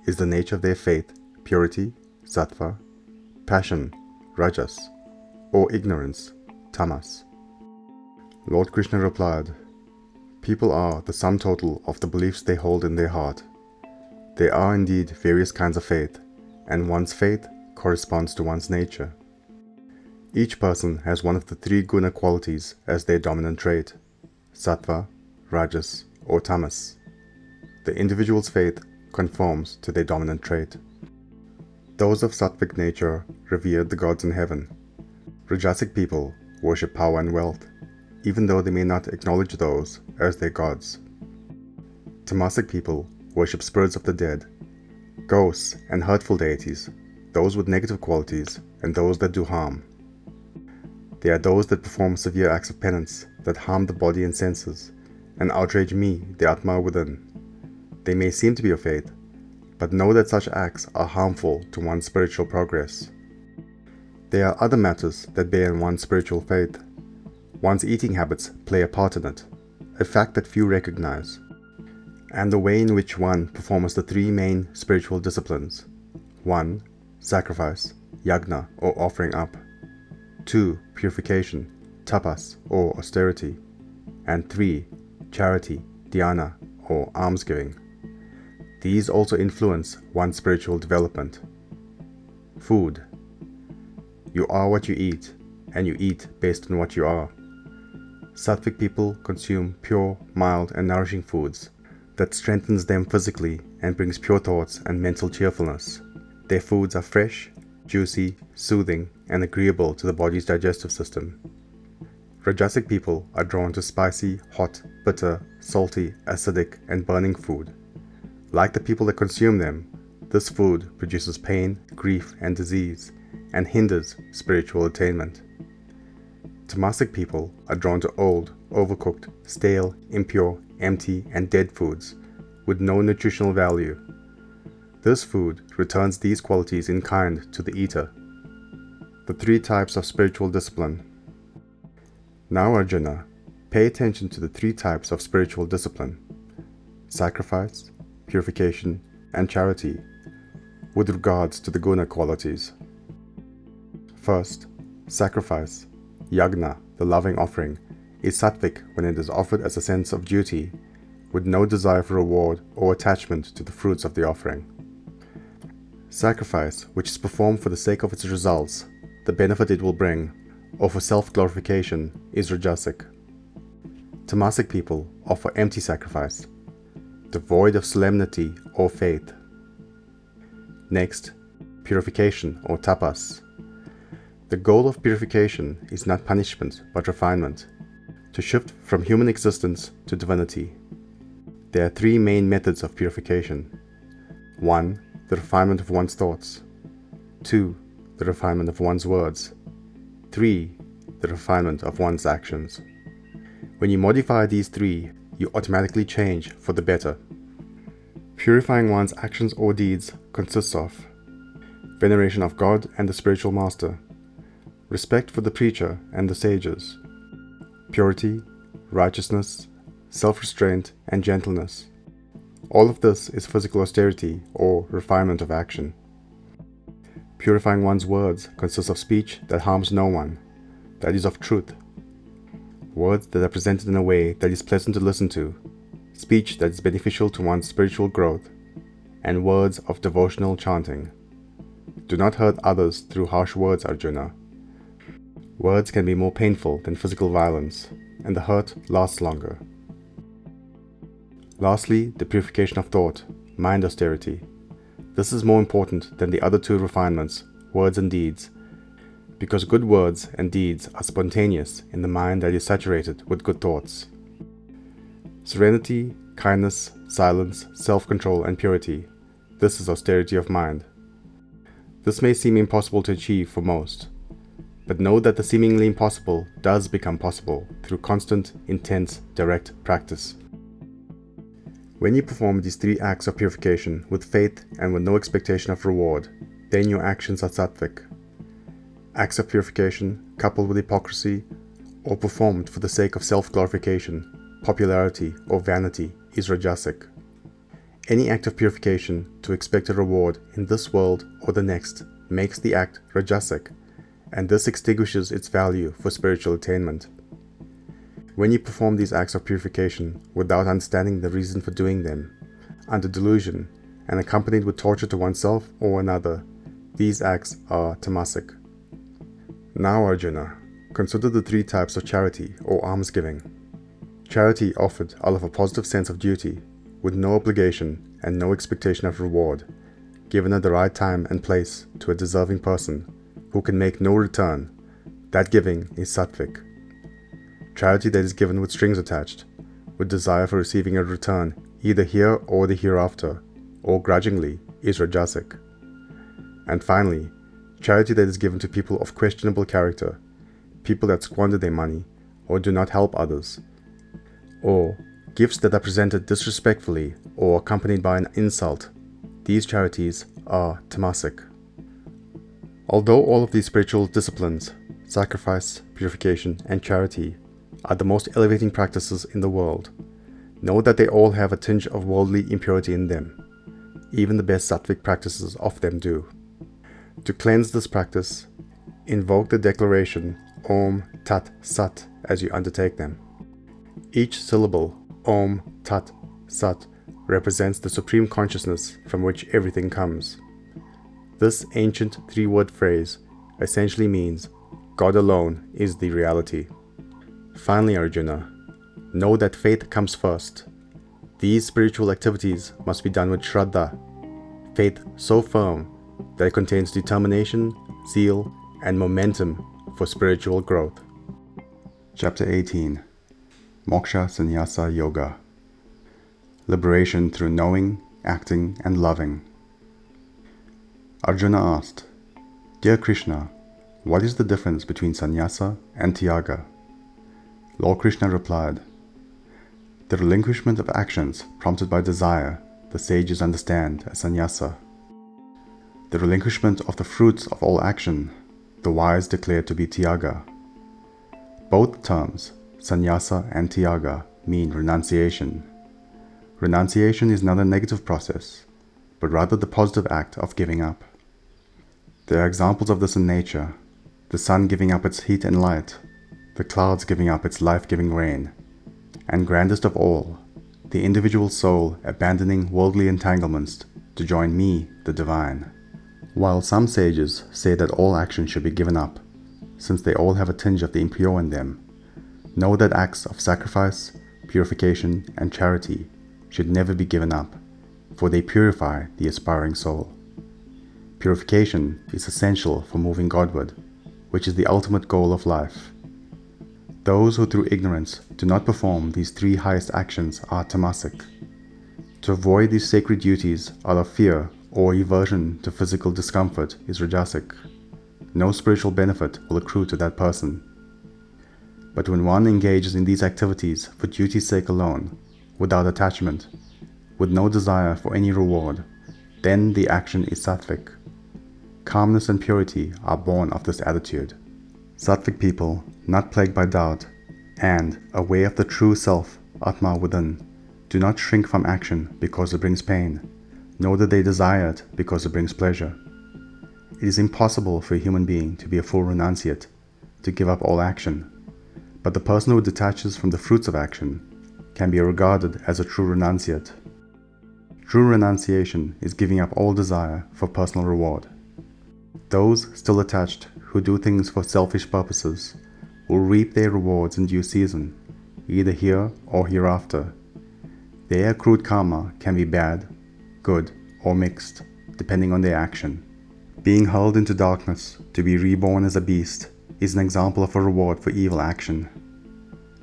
Is the nature of their faith purity, sattva, passion, rajas, or ignorance, tamas?" Lord Krishna replied, "People are the sum total of the beliefs they hold in their heart. There are indeed various kinds of faith, and one's faith corresponds to one's nature. Each person has one of the three guna qualities as their dominant trait, sattva, rajas, or tamas. The individual's faith conforms to their dominant trait. Those of sattvic nature revere the gods in heaven. Rajasic people worship power and wealth, even though they may not acknowledge those as their gods. Tamasic people worship spirits of the dead, ghosts, and hurtful deities, those with negative qualities and those that do harm. There are those that perform severe acts of penance that harm the body and senses, and outrage me, the Atma within. They may seem to be of faith, but know that such acts are harmful to one's spiritual progress. There are other matters that bear in one's spiritual faith. One's eating habits play a part in it, a fact that few recognize, and the way in which one performs the three main spiritual disciplines: 1. Sacrifice, yajna, or offering up; 2. Purification, tapas, or austerity; and 3. Charity, dhyana, or almsgiving. These also influence one's spiritual development. Food. You are what you eat, and you eat based on what you are. Sattvic people consume pure, mild, and nourishing foods that strengthens them physically and brings pure thoughts and mental cheerfulness. Their foods are fresh, juicy, soothing, and agreeable to the body's digestive system. Rajasic people are drawn to spicy, hot, bitter, salty, acidic, and burning food. Like the people that consume them, this food produces pain, grief, and disease, and hinders spiritual attainment. Tamasic people are drawn to old, overcooked, stale, impure, empty, and dead foods with no nutritional value. This food returns these qualities in kind to the eater. The three types of spiritual discipline. Now, Arjuna, pay attention to the three types of spiritual discipline: sacrifice, purification, and charity, with regards to the guna qualities. First, sacrifice, yajna, the loving offering, is sattvic when it is offered as a sense of duty, with no desire for reward or attachment to the fruits of the offering. Sacrifice, which is performed for the sake of its results, the benefit it will bring, or for self-glorification, is rajasic. Tamasic people offer empty sacrifice, devoid of solemnity or faith. Next, purification or tapas. The goal of purification is not punishment but refinement, to shift from human existence to divinity. There are three main methods of purification. 1. The refinement of one's thoughts. 2. The refinement of one's words. 3. The refinement of one's actions. When you modify these three, you automatically change for the better. Purifying one's actions or deeds consists of veneration of God and the spiritual master, respect for the preacher and the sages, purity, righteousness, self-restraint, and gentleness. All of this is physical austerity or refinement of action. Purifying one's words consists of speech that harms no one, that is of truth, words that are presented in a way that is pleasant to listen to, speech that is beneficial to one's spiritual growth, and words of devotional chanting. Do not hurt others through harsh words, Arjuna. Words can be more painful than physical violence, and the hurt lasts longer. Lastly, the purification of thought, mind austerity. This is more important than the other two refinements, words and deeds, because good words and deeds are spontaneous in the mind that is saturated with good thoughts. Serenity, kindness, silence, self-control, and purity. This is austerity of mind. This may seem impossible to achieve for most, but know that the seemingly impossible does become possible through constant, intense, direct practice. When you perform these three acts of purification with faith and with no expectation of reward, then your actions are sattvic. Acts of purification, coupled with hypocrisy, or performed for the sake of self-glorification, popularity, or vanity, is rajasic. Any act of purification to expect a reward in this world or the next makes the act rajasic, and this extinguishes its value for spiritual attainment. When you perform these acts of purification without understanding the reason for doing them, under delusion, and accompanied with torture to oneself or another, these acts are tamasic. Now, Arjuna, consider the three types of charity or almsgiving. Charity offered out of a positive sense of duty, with no obligation and no expectation of reward, given at the right time and place to a deserving person, who can make no return, that giving is sattvic. Charity that is given with strings attached, with desire for receiving a return either here or the hereafter, or grudgingly, is rajasic. And finally, charity that is given to people of questionable character, people that squander their money, or do not help others, or gifts that are presented disrespectfully or accompanied by an insult, these charities are tamasic. Although all of these spiritual disciplines, sacrifice, purification, and charity, are the most elevating practices in the world, know that they all have a tinge of worldly impurity in them. Even the best sattvic practices of them do. To cleanse this practice, invoke the declaration Om Tat Sat as you undertake them. Each syllable, Om Tat Sat, represents the supreme consciousness from which everything comes. This ancient three-word phrase essentially means God alone is the reality. Finally, Arjuna, know that faith comes first. These spiritual activities must be done with Shraddha, faith so firm that it contains determination, zeal, and momentum for spiritual growth. Chapter 18. Moksha-Sanyasa Yoga. Liberation through knowing, acting, and loving. Arjuna asked, Dear Krishna, What is the difference between sannyasa and tyaga? Lord Krishna replied, the relinquishment of actions prompted by desire, the sages understand as sannyasa. The relinquishment of the fruits of all action, the wise declare to be tyaga. Both terms, sannyasa and tyaga, mean renunciation. Renunciation is not a negative process, but rather the positive act of giving up. There are examples of this in nature: the sun giving up its heat and light, the clouds giving up its life-giving rain, and grandest of all, the individual soul abandoning worldly entanglements to join me, the divine. While some sages say that all action should be given up, since they all have a tinge of the impure in them, know that acts of sacrifice, purification, and charity should never be given up, for they purify the aspiring soul. Purification is essential for moving Godward, which is the ultimate goal of life. Those who through ignorance do not perform these three highest actions are tamasic. To avoid these sacred duties out of fear or aversion to physical discomfort is rajasic. No spiritual benefit will accrue to that person. But when one engages in these activities for duty's sake alone, without attachment, with no desire for any reward, then the action is sattvic. Calmness and purity are born of this attitude. Sattvic people, not plagued by doubt, and aware of the true self, Atma within, do not shrink from action because it brings pain, nor do they desire it because it brings pleasure. It is impossible for a human being to be a full renunciate, to give up all action, but the person who detaches from the fruits of action can be regarded as a true renunciate. True renunciation is giving up all desire for personal reward. Those still attached who do things for selfish purposes will reap their rewards in due season, either here or hereafter. Their accrued karma can be bad, good, or mixed, depending on their action. Being hurled into darkness to be reborn as a beast is an example of a reward for evil action.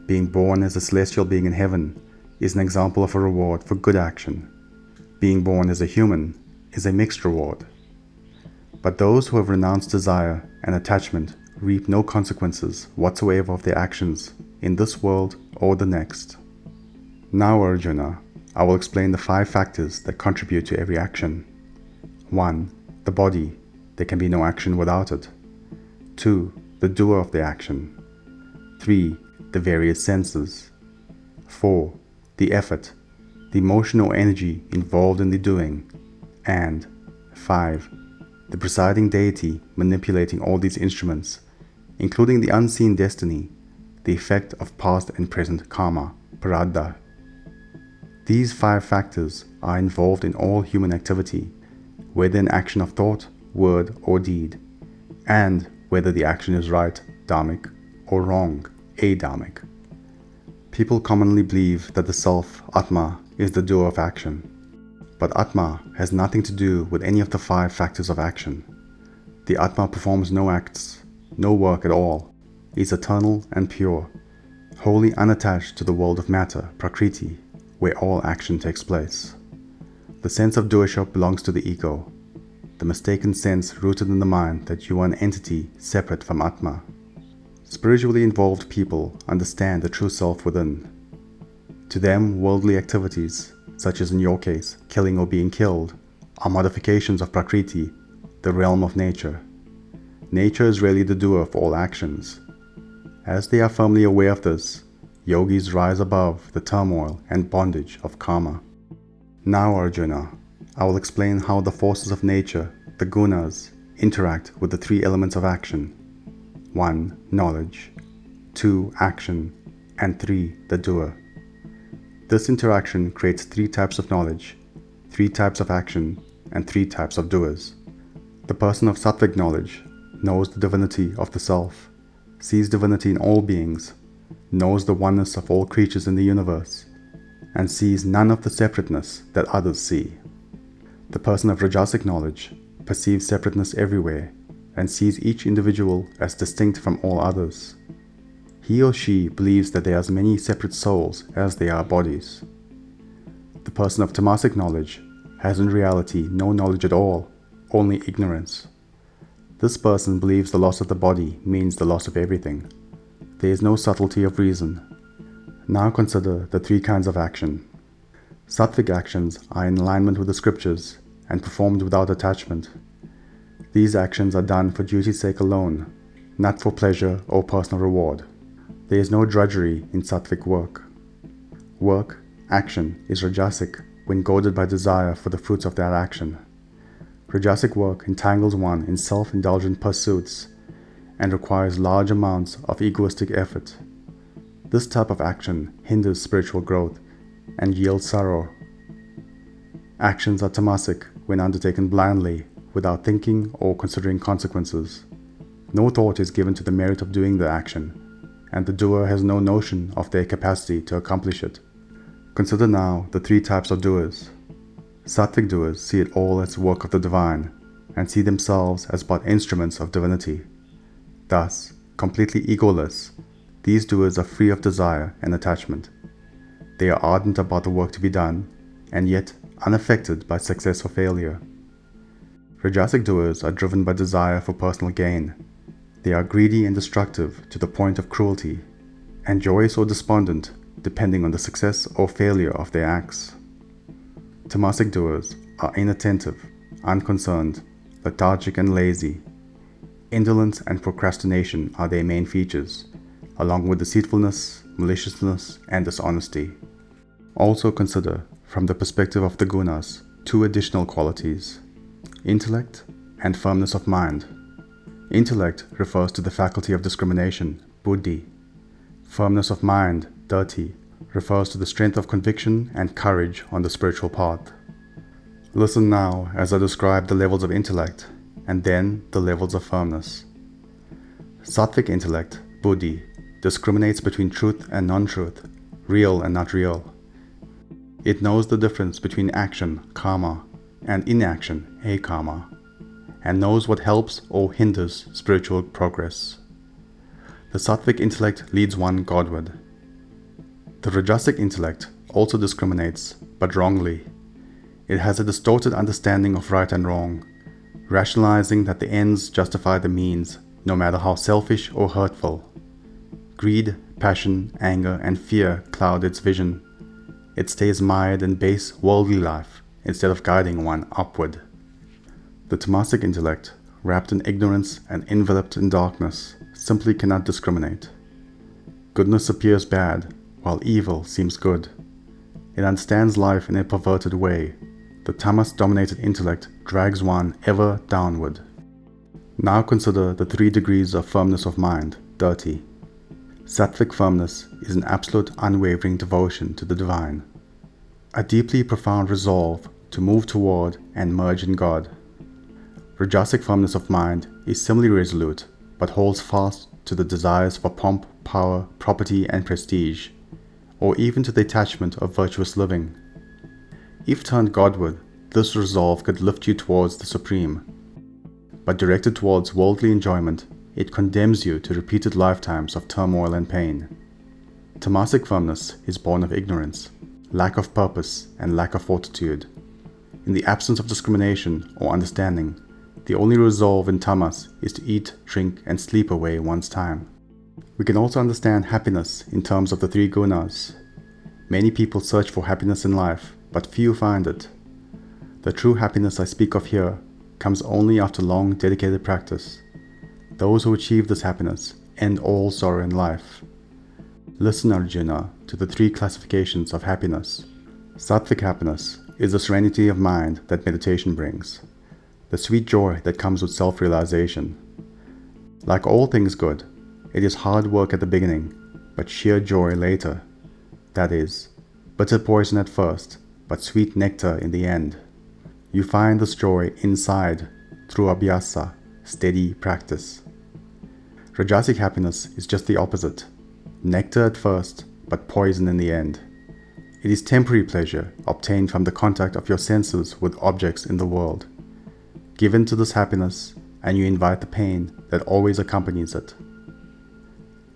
Being born as a celestial being in heaven is an example of a reward for good action. Being born as a human is a mixed reward. But those who have renounced desire and attachment reap no consequences whatsoever of their actions in this world or the next. Now, Arjuna, I will explain the 5 factors that contribute to every action. 1. The body. There can be no action without it. 2. The doer of the action. 3. The various senses. 4. The effort, the emotional energy involved in the doing. And 5. The presiding deity manipulating all these instruments, including the unseen destiny, the effect of past and present karma, prarabdha. These 5 factors are involved in all human activity, whether in action of thought, word, or deed, and whether the action is right, dharmic, or wrong, adharmic. People commonly believe that the self, Atma, is the doer of action. But Atma has nothing to do with any of the 5 factors of action. The Atma performs no acts, no work at all, is eternal and pure, wholly unattached to the world of matter, prakriti, where all action takes place. The sense of doership belongs to the ego, the mistaken sense rooted in the mind that you are an entity separate from Atma. Spiritually involved people understand the true self within. To them, worldly activities, such as in your case, killing or being killed, are modifications of prakriti, the realm of nature. Nature is really the doer of all actions. As they are firmly aware of this, yogis rise above the turmoil and bondage of karma. Now, Arjuna, I will explain how the forces of nature, the gunas, interact with the 3 elements of action. 1. Knowledge. 2. Action. And 3. The doer. This interaction creates 3 types of knowledge, 3 types of action, and 3 types of doers. The person of sattvic knowledge knows the divinity of the self, sees divinity in all beings, knows the oneness of all creatures in the universe, and sees none of the separateness that others see. The person of rajasic knowledge perceives separateness everywhere and sees each individual as distinct from all others. He or she believes that there are as many separate souls as there are bodies. The person of tamasic knowledge has in reality no knowledge at all, only ignorance. This person believes the loss of the body means the loss of everything. There is no subtlety of reason. Now consider the three kinds of action. Sattvic actions are in alignment with the scriptures and performed without attachment. These actions are done for duty's sake alone, not for pleasure or personal reward. There is no drudgery in sattvic work. Work, action, is rajasic when goaded by desire for the fruits of that action. Rajasic work entangles one in self-indulgent pursuits and requires large amounts of egoistic effort. This type of action hinders spiritual growth and yields sorrow. Actions are tamasic when undertaken blindly, without thinking or considering consequences. No thought is given to the merit of doing the action, and the doer has no notion of their capacity to accomplish it. Consider now the three types of doers. Sattvic doers see it all as work of the divine, and see themselves as but instruments of divinity. Thus, completely egoless, these doers are free of desire and attachment. They are ardent about the work to be done, and yet unaffected by success or failure. Rajasic doers are driven by desire for personal gain. They are greedy and destructive to the point of cruelty, and joyous or despondent depending on the success or failure of their acts. Tamasic doers are inattentive, unconcerned, lethargic and lazy. Indolence and procrastination are their main features, along with deceitfulness, maliciousness, and dishonesty. Also consider, from the perspective of the gunas, two additional qualities: intellect and firmness of mind. Intellect refers to the faculty of discrimination, buddhi. Firmness of mind, dhati, refers to the strength of conviction and courage on the spiritual path. Listen now as I describe the levels of intellect and then the levels of firmness. Sattvic intellect, buddhi, discriminates between truth and non-truth, real and not real. It knows the difference between action, karma, and inaction, akarma, and knows what helps or hinders spiritual progress. The sattvic intellect leads one Godward. The rajasic intellect also discriminates, but wrongly. It has a distorted understanding of right and wrong, rationalizing that the ends justify the means, no matter how selfish or hurtful. Greed, passion, anger, and fear cloud its vision. It stays mired in base worldly life instead of guiding one upward. The tamasic intellect, wrapped in ignorance and enveloped in darkness, simply cannot discriminate. Goodness appears bad, while evil seems good. It understands life in a perverted way. The tamas-dominated intellect drags one ever downward. Now consider the 3 degrees of firmness of mind, dhati. Sattvic firmness is an absolute unwavering devotion to the divine, a deeply profound resolve to move toward and merge in God. Rajasic firmness of mind is similarly resolute, but holds fast to the desires for pomp, power, property, and prestige, or even to the attachment of virtuous living. If turned Godward, this resolve could lift you towards the Supreme, but directed towards worldly enjoyment, it condemns you to repeated lifetimes of turmoil and pain. Tamasic firmness is born of ignorance, lack of purpose, and lack of fortitude. In the absence of discrimination or understanding, the only resolve in tamas is to eat, drink, and sleep away one's time. We can also understand happiness in terms of the 3 gunas. Many people search for happiness in life, but few find it. The true happiness I speak of here comes only after long dedicated practice. Those who achieve this happiness end all sorrow in life. Listen, Arjuna, to the 3 classifications of happiness. Sattvic happiness is the serenity of mind that meditation brings, the sweet joy that comes with self-realization. Like all things good, it is hard work at the beginning, but sheer joy later. That is, bitter poison at first, but sweet nectar in the end. You find this joy inside through abhyasa, steady practice. Rajasic happiness is just the opposite. Nectar at first, but poison in the end. It is temporary pleasure obtained from the contact of your senses with objects in the world. Give in to this happiness, and you invite the pain that always accompanies it.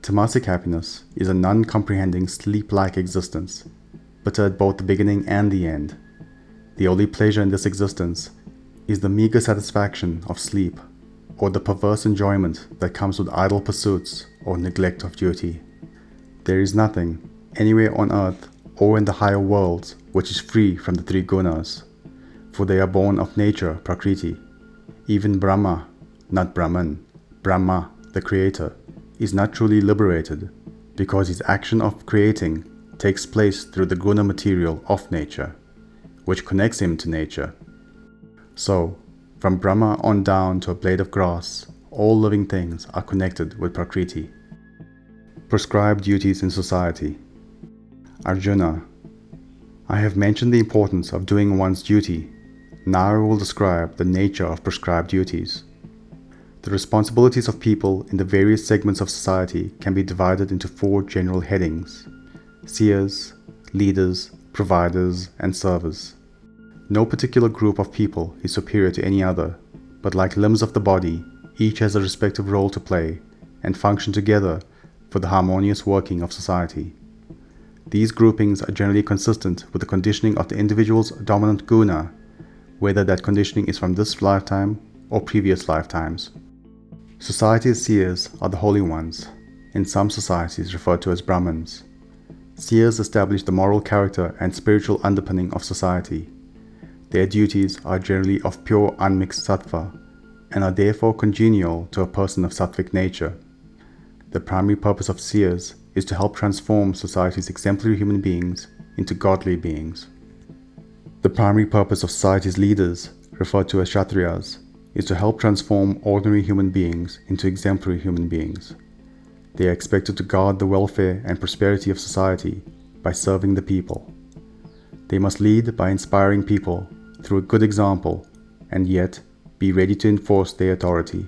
Tamasic happiness is a non-comprehending sleep-like existence, bitter at both the beginning and the end. The only pleasure in this existence is the meager satisfaction of sleep. or the perverse enjoyment that comes with idle pursuits or neglect of duty. There is nothing, anywhere on earth or in the higher worlds, which is free from the three gunas, for they are born of nature, Prakriti. Even Brahma, not Brahman, Brahma, the creator, is not truly liberated, because his action of creating takes place through the guna material of nature, which connects him to nature. So, from Brahma on down to a blade of grass, all living things are connected with Prakriti. Prescribed duties in society. Arjuna, I have mentioned the importance of doing one's duty. Now I will describe the nature of prescribed duties. The responsibilities of people in the various segments of society can be divided into 4 general headings: seers, leaders, providers, and servers. No particular group of people is superior to any other, but like limbs of the body, each has a respective role to play and function together for the harmonious working of society. These groupings are generally consistent with the conditioning of the individual's dominant guna, whether that conditioning is from this lifetime or previous lifetimes. Society's seers are the holy ones, in some societies referred to as Brahmins. Seers establish the moral character and spiritual underpinning of society. Their duties are generally of pure unmixed sattva, and are therefore congenial to a person of sattvic nature. The primary purpose of seers is to help transform society's exemplary human beings into godly beings. The primary purpose of society's leaders, referred to as Kshatriyas, is to help transform ordinary human beings into exemplary human beings. They are expected to guard the welfare and prosperity of society by serving the people. They must lead by inspiring people through a good example, and yet be ready to enforce their authority.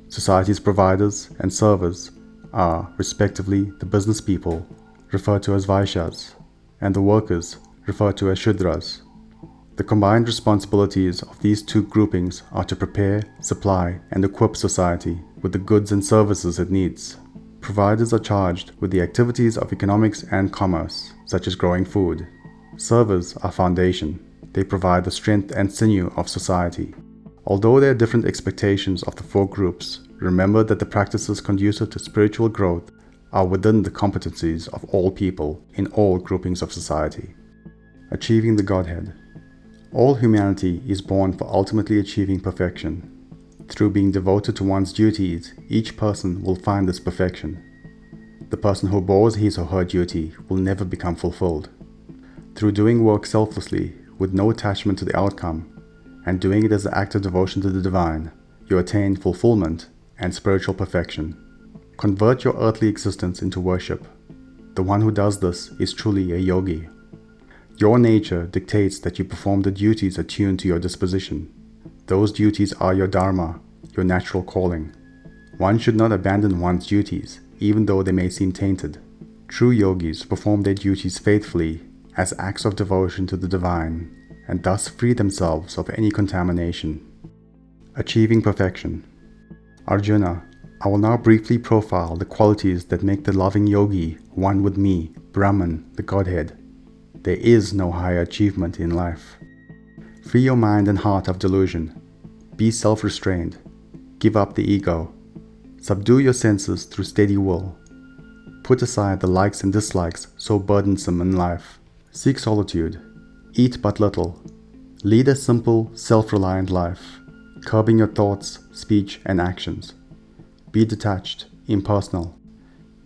Society's providers and servers are, respectively, the business people, referred to as Vaishyas, and the workers, referred to as Shudras. The combined responsibilities of these 2 groupings are to prepare, supply, and equip society with the goods and services it needs. Providers are charged with the activities of economics and commerce, such as growing food. Servers are foundation. They provide the strength and sinew of society. Although there are different expectations of the 4 groups, remember that the practices conducive to spiritual growth are within the competencies of all people in all groupings of society. Achieving the Godhead. All humanity is born for ultimately achieving perfection. Through being devoted to one's duties, each person will find this perfection. The person who bores his or her duty will never become fulfilled. Through doing work selflessly, with no attachment to the outcome, and doing it as an act of devotion to the divine, you attain fulfillment and spiritual perfection. Convert your earthly existence into worship. The one who does this is truly a yogi. Your nature dictates that you perform the duties attuned to your disposition. Those duties are your dharma, your natural calling. One should not abandon one's duties, even though they may seem tainted. True yogis perform their duties faithfully as acts of devotion to the divine, and thus free themselves of any contamination. Achieving perfection. Arjuna, I will now briefly profile the qualities that make the loving yogi one with me, Brahman, the Godhead. There is no higher achievement in life. Free your mind and heart of delusion. Be self-restrained. Give up the ego. Subdue your senses through steady will. Put aside the likes and dislikes so burdensome in life. Seek solitude. Eat but little. Lead a simple, self-reliant life, curbing your thoughts, speech, and actions. Be detached, impersonal.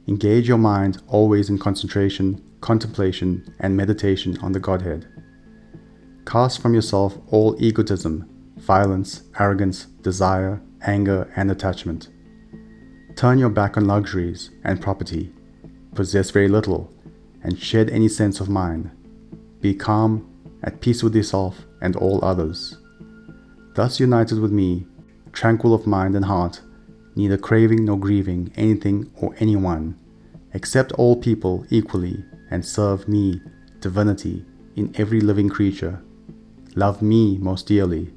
Engage your mind always in concentration, contemplation, and meditation on the Godhead. Cast from yourself all egotism, violence, arrogance, desire, anger, and attachment. Turn your back on luxuries and property. Possess very little, and shed any sense of mine. Be calm, at peace with yourself and all others. Thus united with me, tranquil of mind and heart, neither craving nor grieving anything or anyone, accept all people equally and serve me, divinity, in every living creature. Love me most dearly.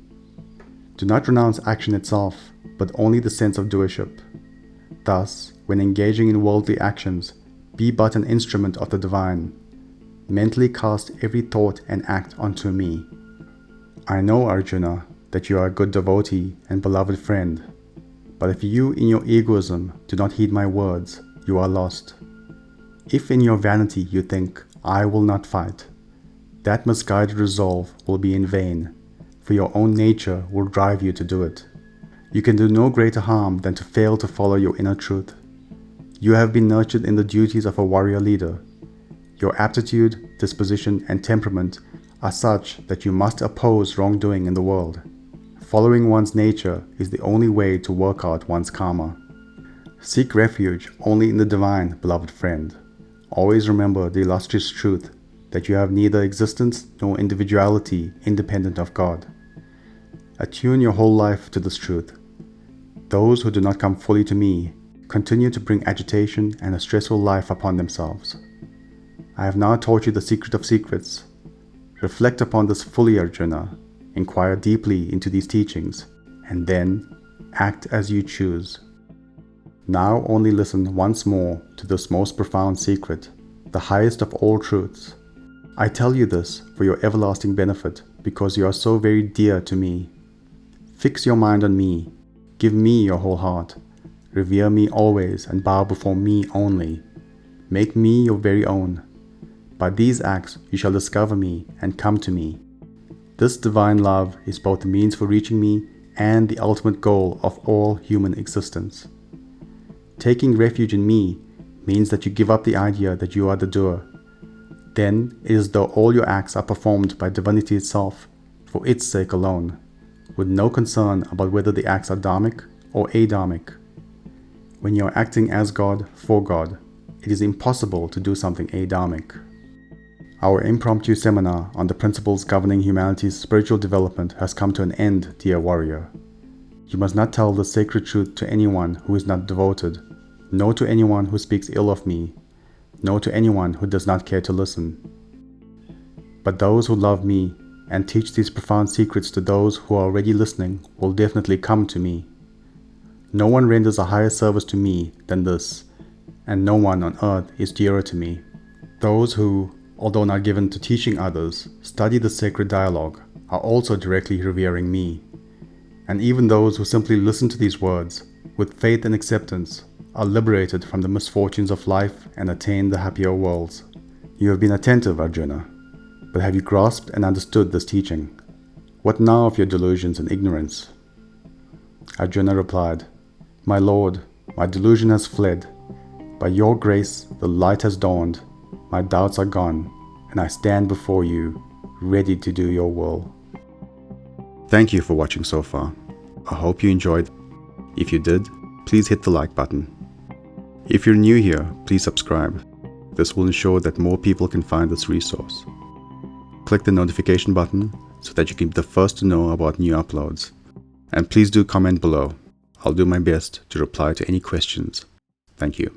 Do not renounce action itself, but only the sense of doership. Thus, when engaging in worldly actions, be but an instrument of the divine. Mentally cast every thought and act onto me. I know, Arjuna, that you are a good devotee and beloved friend. But if you in your egoism do not heed my words, you are lost. If in your vanity you think, I will not fight, that misguided resolve will be in vain, for your own nature will drive you to do it. You can do no greater harm than to fail to follow your inner truth. You have been nurtured in the duties of a warrior leader. Your aptitude, disposition, and temperament are such that you must oppose wrongdoing in the world. Following one's nature is the only way to work out one's karma. Seek refuge only in the divine, beloved friend. Always remember the illustrious truth that you have neither existence nor individuality independent of God. Attune your whole life to this truth. Those who do not come fully to me continue to bring agitation and a stressful life upon themselves. I have now taught you the secret of secrets. Reflect upon this fully, Arjuna. Inquire deeply into these teachings, and then act as you choose. Now only listen once more to this most profound secret, the highest of all truths. I tell you this for your everlasting benefit, because you are so very dear to me. Fix your mind on me. Give me your whole heart. Revere me always and bow before me only. Make me your very own. By these acts you shall discover me and come to me. This divine love is both the means for reaching me and the ultimate goal of all human existence. Taking refuge in me means that you give up the idea that you are the doer. Then it is as though all your acts are performed by divinity itself, for its sake alone, with no concern about whether the acts are dharmic or adharmic. When you are acting as God, for God, it is impossible to do something adharmic. Our impromptu seminar on the principles governing humanity's spiritual development has come to an end, dear warrior. You must not tell the sacred truth to anyone who is not devoted, nor to anyone who speaks ill of me, nor to anyone who does not care to listen. But those who love me and teach these profound secrets to those who are already listening will definitely come to me. No one renders a higher service to me than this, and no one on earth is dearer to me. Those who, although not given to teaching others, study the sacred dialogue, are also directly revering me. And even those who simply listen to these words, with faith and acceptance, are liberated from the misfortunes of life and attain the happier worlds. You have been attentive, Arjuna, but have you grasped and understood this teaching? What now of your delusions and ignorance? Arjuna replied, My Lord, my delusion has fled. By your grace the light has dawned, my doubts are gone, and I stand before you, ready to do your will. Thank you for watching so far. I hope you enjoyed. If you did, please hit the like button. If you're new here, please subscribe. This will ensure that more people can find this resource. Click the notification button so that you can be the first to know about new uploads. And please do comment below. I'll do my best to reply to any questions. Thank you.